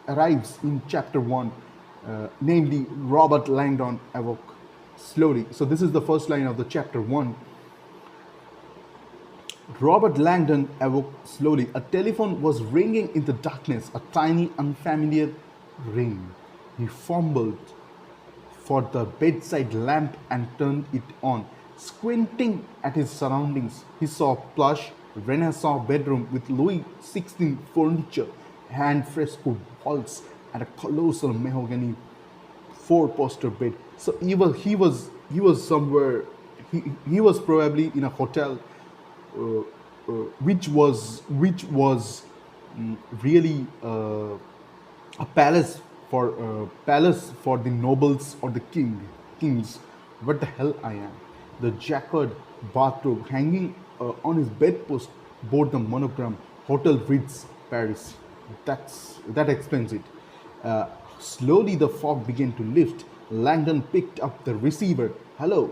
arrives in chapter 1, namely Robert Langdon awoke slowly. So this is the first line of the chapter 1. Robert Langdon awoke slowly. A telephone was ringing in the darkness, a tiny, unfamiliar ring. He fumbled for the bedside lamp and turned it on. Squinting at his surroundings, he saw a plush Renaissance bedroom with Louis XVI furniture, hand frescoed walls, and a colossal mahogany four-poster bed. So he was somewhere. He was probably in a hotel, which was really a palace for the nobles or the kings. What the hell I am. The jacquard bathrobe hanging on his bedpost bore the monogram Hotel Ritz Paris. That explains it. uh, Slowly the fog began to lift. Langdon picked up the receiver. Hello,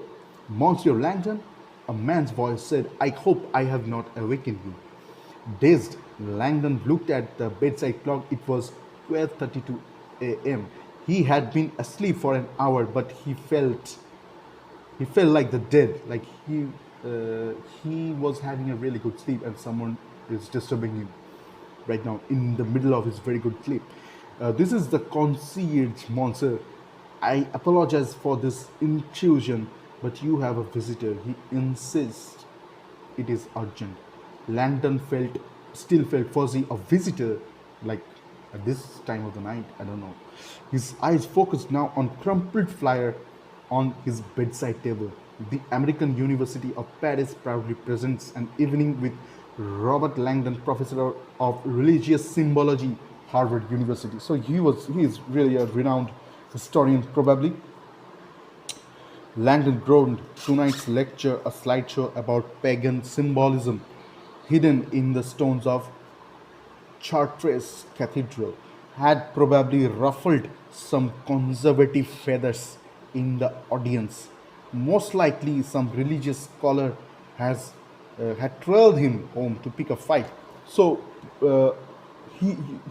Monsieur Langdon, a man's voice said. I hope I have not awakened you. Dazed, Langdon looked at the bedside clock. It was 12:32 a.m. He had been asleep for an hour, but he felt like the dead. Like he was having a really good sleep, and someone is disturbing him right now in the middle of his very good sleep. This is the concierge, Monsieur. I apologize for this intrusion, but you have a visitor. He insists it is urgent. Langdon still felt fuzzy. A visitor, like at this time of the night, I don't know. His eyes focused now on crumpled flyer on his bedside table. The American University of Paris proudly presents an evening with Robert Langdon, professor of religious symbology, Harvard University. So he is really a renowned historian, probably. Langdon groaned. Tonight's lecture, a slideshow about pagan symbolism hidden in the stones of Chartres Cathedral, had probably ruffled some conservative feathers in the audience. Most likely, some religious scholar had trailed him home to pick a fight. So uh,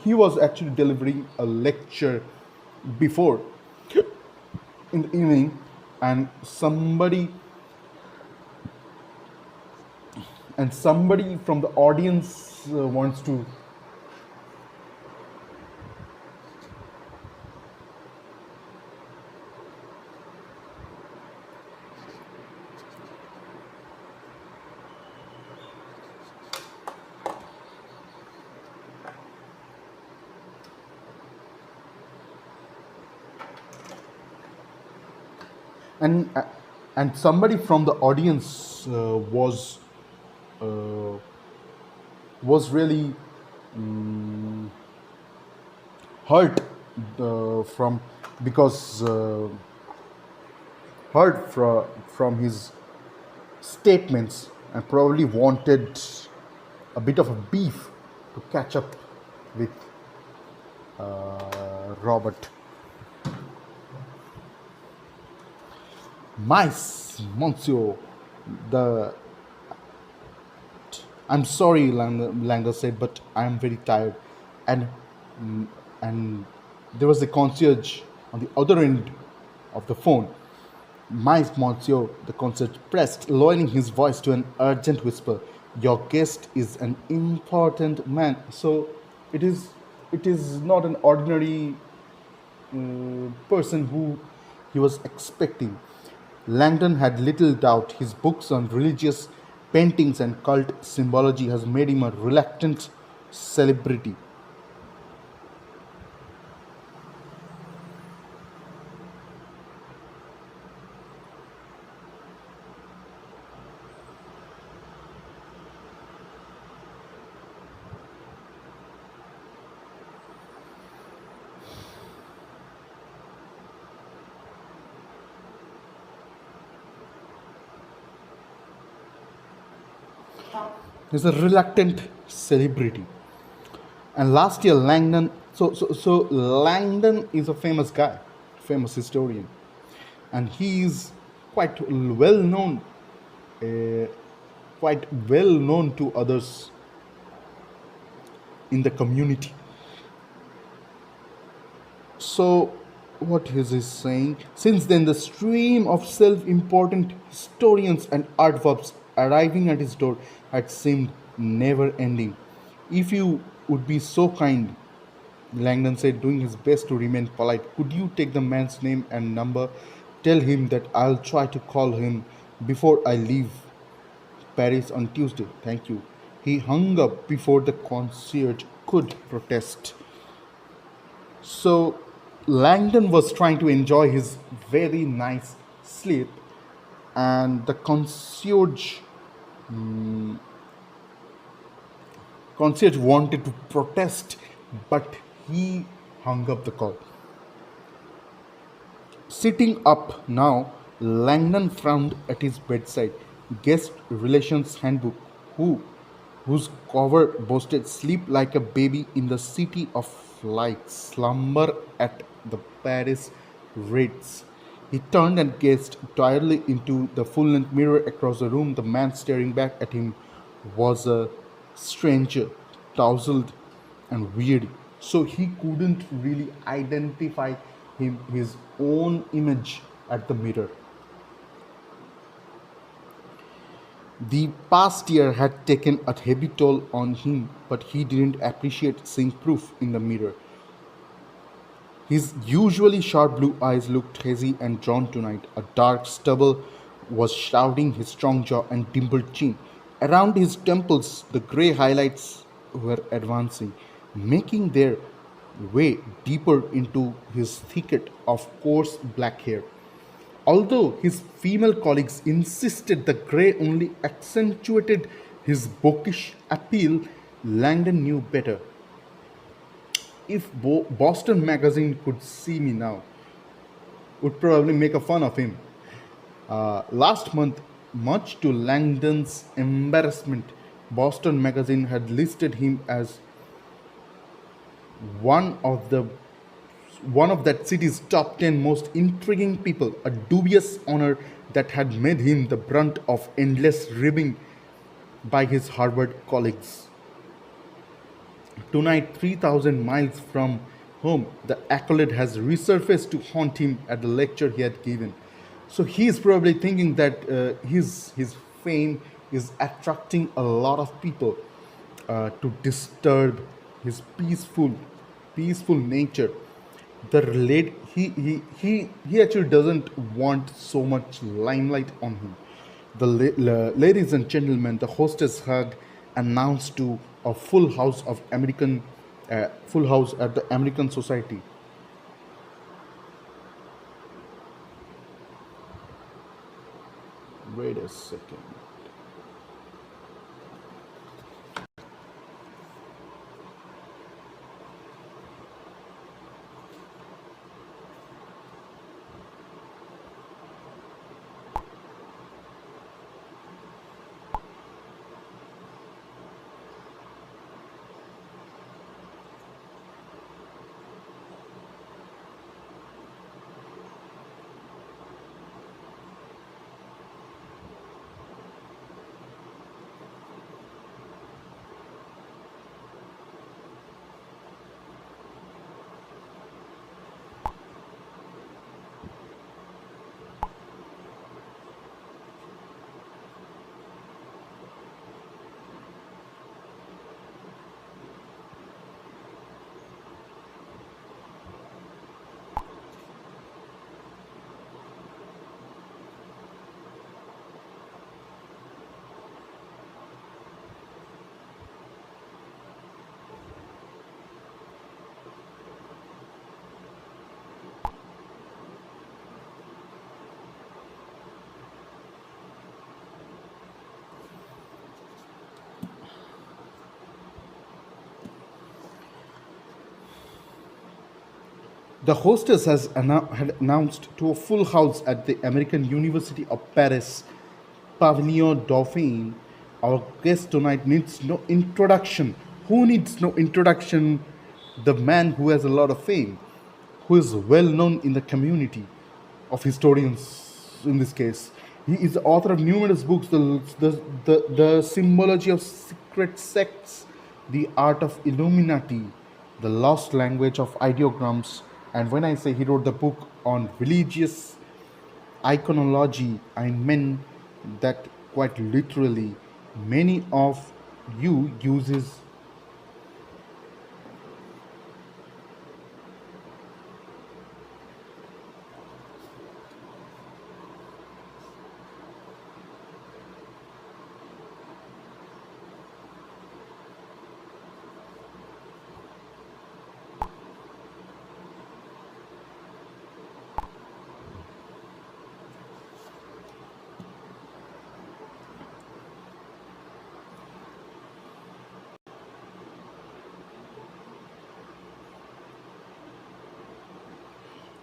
he was actually delivering a lecture before in the evening, and somebody from the audience wants to. And uh, and somebody from the audience uh, was really hurt from because hurt from his statements, and probably wanted a bit of a beef to catch up with Robert. Mice, Monsieur, the I'm sorry, Langer said, but I am very tired. And and there was the concierge on the other end of the phone. My Monsieur, the concierge pressed, lowering his voice to an urgent whisper. Your guest is an important man. So it is not an ordinary person who he was expecting. Langdon had little doubt. His books on religious paintings and cult symbology has made him a reluctant celebrity. He's a reluctant celebrity. And last year, Langdon. So Langdon is a famous guy, famous historian, and he is quite well known, uh, quite well known to others in the community. So, what is he saying? Since then, the stream of self important historians and artworks arriving at his door had seemed never ending. If you would be so kind, Langdon said, doing his best to remain polite, could you take the man's name and number? Tell him that I'll try to call him before I leave Paris on Tuesday. Thank you. He hung up before the concierge could protest. So Langdon was trying to enjoy his very nice sleep, and the concierge wanted to protest, but he hung up the call. Sitting up now, Langdon frowned at his bedside. Guest Relations Handbook, whose cover boasted sleep like a baby in the city of light, slumber at the Paris Ritz. He turned and gazed tiredly into the full length mirror across the room. The man staring back at him was a stranger, tousled and weird. So he couldn't really identify his own image at the mirror. The past year had taken a heavy toll on him, but he didn't appreciate seeing proof in the mirror. His usually sharp blue eyes looked hazy and drawn tonight. A dark stubble was shrouding his strong jaw and dimpled chin. Around his temples, the grey highlights were advancing, making their way deeper into his thicket of coarse black hair. Although his female colleagues insisted the grey only accentuated his bookish appeal, Langdon knew better. If Boston Magazine could see me now, would probably make a fun of him. Last month, much to Langdon's embarrassment, Boston Magazine had listed him as one of the one of that city's top 10 most intriguing people, a dubious honor that had made him the brunt of endless ribbing by his Harvard colleagues. Tonight, 3,000 miles from home, the accolade has resurfaced to haunt him at the lecture he had given. So he is probably thinking that his fame is attracting a lot of people to disturb his peaceful nature. The relate he actually doesn't want so much limelight on him. Ladies and gentlemen, the hostess had announced to a full house at the American Society. Wait a second. The hostess had announced to a full house at the American University of Paris Pavillon Dauphine Our guest tonight needs no introduction. Who needs no introduction? The man who has a lot of fame, who is well known in the community of historians in this case. He is the author of numerous books, the symbology of secret sects, the art of Illuminati, the lost language of ideograms. And when I say he wrote the book on religious iconology, I mean that quite literally. Many of you uses.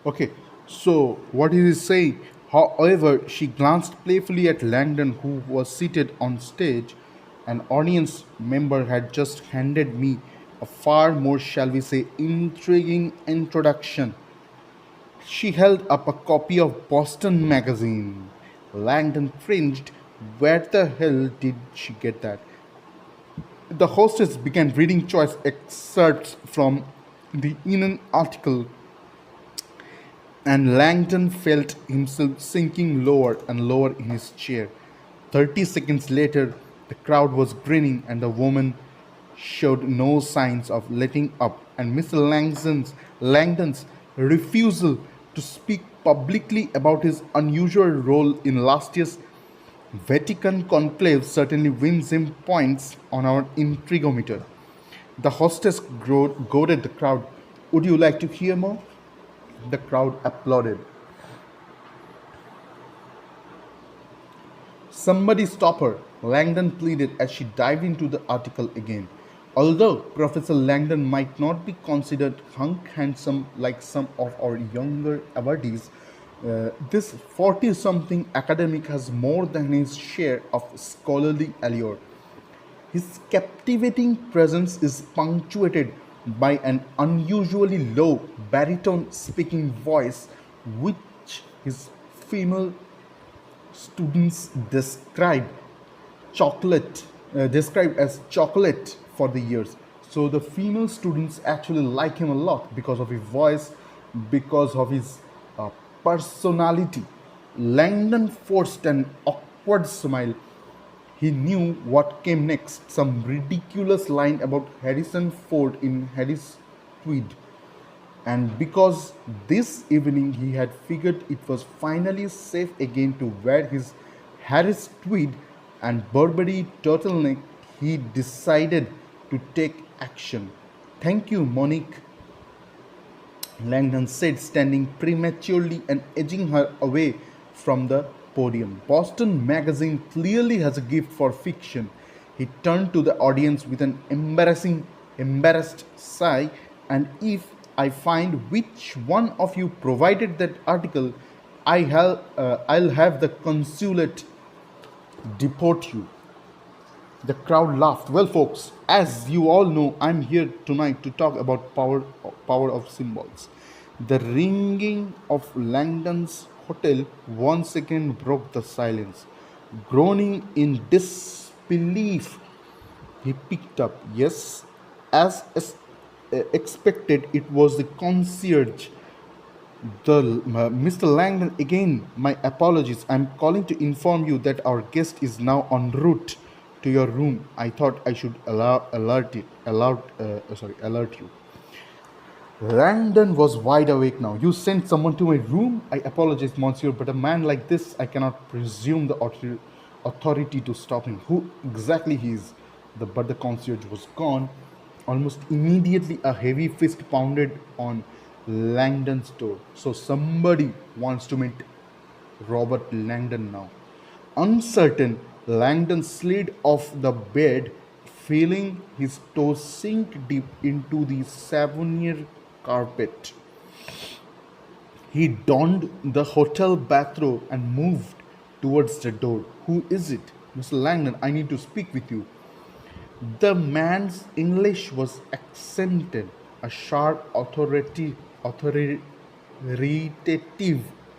Okay, so what is he saying? However, she glanced playfully at Langdon, who was seated on stage. An audience member had just handed me a far more, shall we say, intriguing introduction. She held up a copy of Boston Magazine. Langdon cringed. Where the hell did she get that? The hostess began reading choice excerpts from the Enon article, and Langdon felt himself sinking lower and lower in his chair. 30 seconds later, the crowd was grinning, and the woman showed no signs of letting up. And Mr. Langdon's refusal to speak publicly about his unusual role in last year's Vatican conclave certainly wins him points on our intrigometer. The hostess goaded the crowd. Would you like to hear more? The crowd applauded. Somebody stop her, Langdon pleaded as she dived into the article again. Although Professor Langdon might not be considered hunk handsome like some of our younger awardees, this 40 something academic has more than his share of scholarly allure. His captivating presence is punctuated by an unusually low baritone speaking voice, which his female students described as chocolate for the years. So the female students actually like him a lot because of his voice, because of his uh, personality. Langdon forced an awkward smile. He knew what came next, some ridiculous line about Harrison Ford in Harris Tweed. And because this evening he had figured it was finally safe again to wear his Harris tweed and Burberry turtleneck, he decided to take action. Thank you, Monique, Langdon said, standing prematurely and edging her away from the podium. Boston Magazine clearly has a gift for fiction. He turned to the audience with an embarrassed sigh. And if I find which one of you provided that article, I'll have the consulate deport you. The crowd laughed. Well, folks, as you all know, I'm here tonight to talk about power of symbols. The ringing of Langdon's hotel once again broke the silence. Groaning in disbelief, he picked up. Yes, as expected, it was the concierge. Mr. Langdon, again, my apologies. I'm calling to inform you that our guest is now en route to your room. I thought I should alert you. Langdon was wide awake now. You sent someone to my room? I apologize, monsieur, but a man like this, I cannot presume the authority to stop him. Who exactly he is? But the concierge was gone. Almost immediately, a heavy fist pounded on Langdon's door. So somebody wants to meet Robert Langdon now. Uncertain, Langdon slid off the bed, feeling his toes sink deep into the savonier carpet. He donned the hotel bathrobe and moved towards the door. Who is it? Mr. Langdon, I need to speak with you. The man's English was accented, a sharp authoritative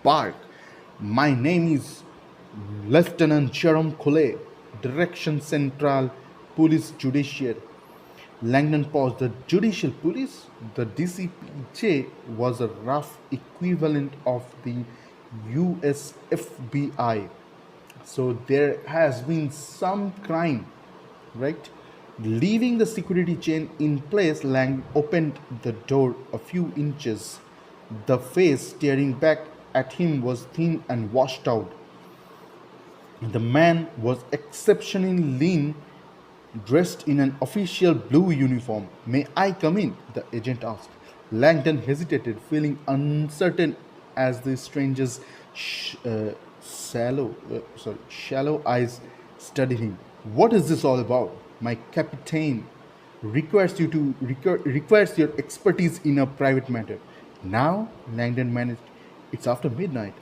bark. My name is Lieutenant Jerome Collet, Direction Central Police Judiciary. Langdon paused. The Judicial Police, the DCPJ, was a rough equivalent of the US FBI. So there has been some crime, right? Leaving the security chain in place, Lang opened the door a few inches. The face staring back at him was thin and washed out. The man was exceptionally lean, dressed in an official blue uniform. May I come in? The agent asked. Langdon hesitated, feeling uncertain as the stranger's shallow eyes studied him. What is this all about? My captain requires your expertise in a private matter. Now, Langdon managed. It's after midnight.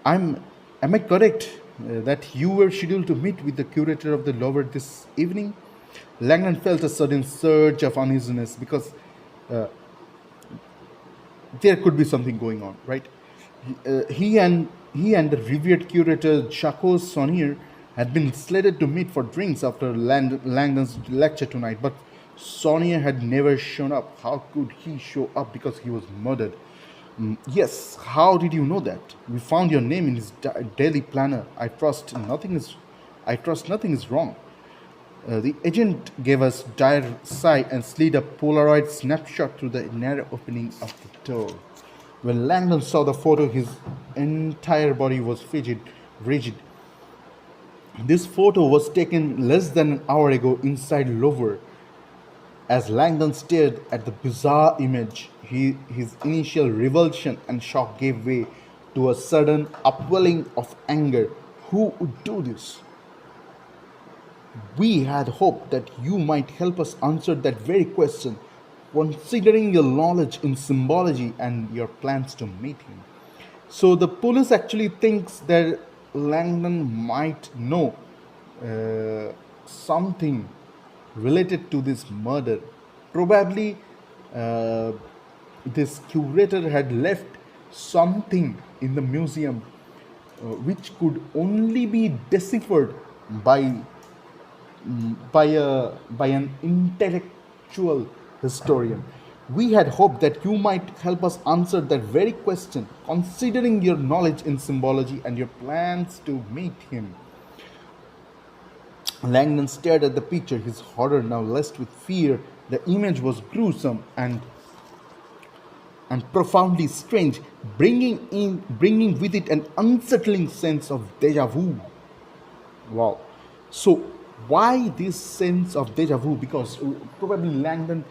I'm. Am I correct that you were scheduled to meet with the curator of the Louvre this evening? Langdon felt a sudden surge of uneasiness because there could be something going on, right? He and the revered curator Jacques Sonnier had been slated to meet for drinks after Langdon's lecture tonight, but Sonnier had never shown up. How could he show up because he was murdered? Yes, how did you know that? We found your name in his daily planner. I trust nothing is wrong. The agent gave a dire sigh and slid a Polaroid snapshot through the narrow opening of the door. When Langdon saw the photo, his entire body was rigid. This photo was taken less than an hour ago inside Louvre. As Langdon stared at the bizarre image, his initial revulsion and shock gave way to a sudden upwelling of anger. Who would do this? We had hoped that you might help us answer that very question, considering your knowledge in symbology and your plans to meet him. So the police actually thinks that Langdon might know something related to this murder. Probably this curator had left something in the museum which could only be deciphered by by an intellectual historian. We had hoped that you might help us answer that very question, considering your knowledge in symbology and your plans to meet him. Langdon stared at the picture, his horror now laced with fear. The image was gruesome and profoundly strange, bringing with it an unsettling sense of deja vu. Wow. So why this sense of deja vu? Because probably Langdon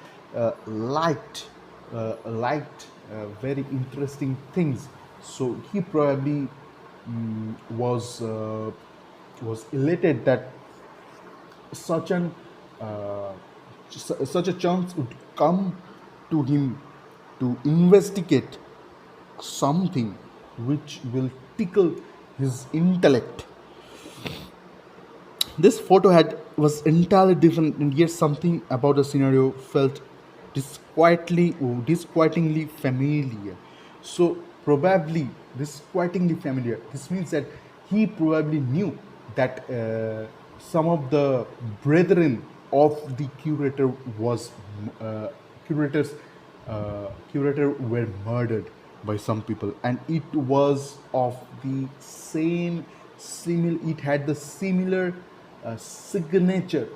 liked very interesting things. So he probably was elated that such an such a chance would come to him to investigate something which will tickle his intellect. This photo had was entirely different, and yet something about the scenario felt disquietingly familiar. So probably disquietingly familiar. This means that he probably knew that some of the brethren of the curator was curators curator were murdered by some people, and it was of the same similar. It had the similar signature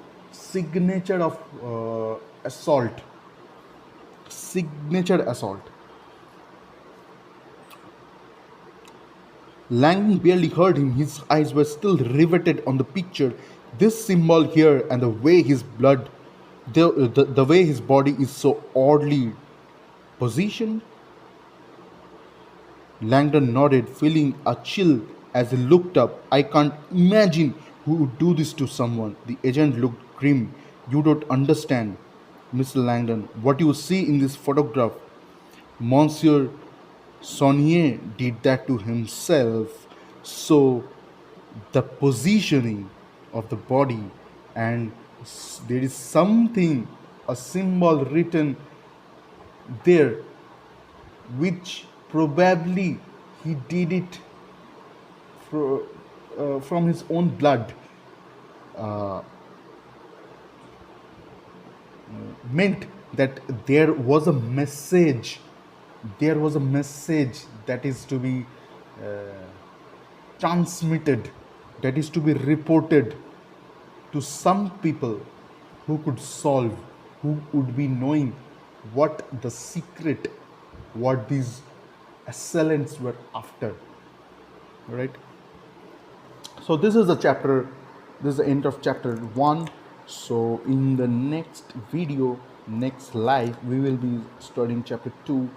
of assault signature assault. Langdon barely heard him. His eyes were still riveted on the picture. This symbol here, and the way his blood, the way his body is so oddly positioned. Langdon nodded, feeling a chill as he looked up. I can't imagine who would do this to someone. The agent looked grim. You don't understand, Mr. Langdon. What you see in this photograph, Monsieur Sonnier did that to himself. So the positioning, of the body, and there is something, a symbol written there, which probably he did it from his own blood, meant that there was a message that is to be transmitted, that is to be reported to some people who could solve, who would be knowing what the secret, what these assailants were after, right? So this is the chapter, this is the end of chapter 1. So in the next video, next live, we will be studying chapter 2,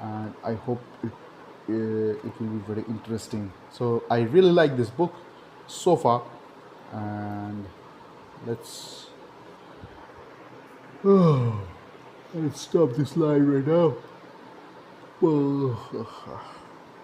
and I hope it will be very interesting. So I really like this book so far, and let's let's stop this live right now. Well,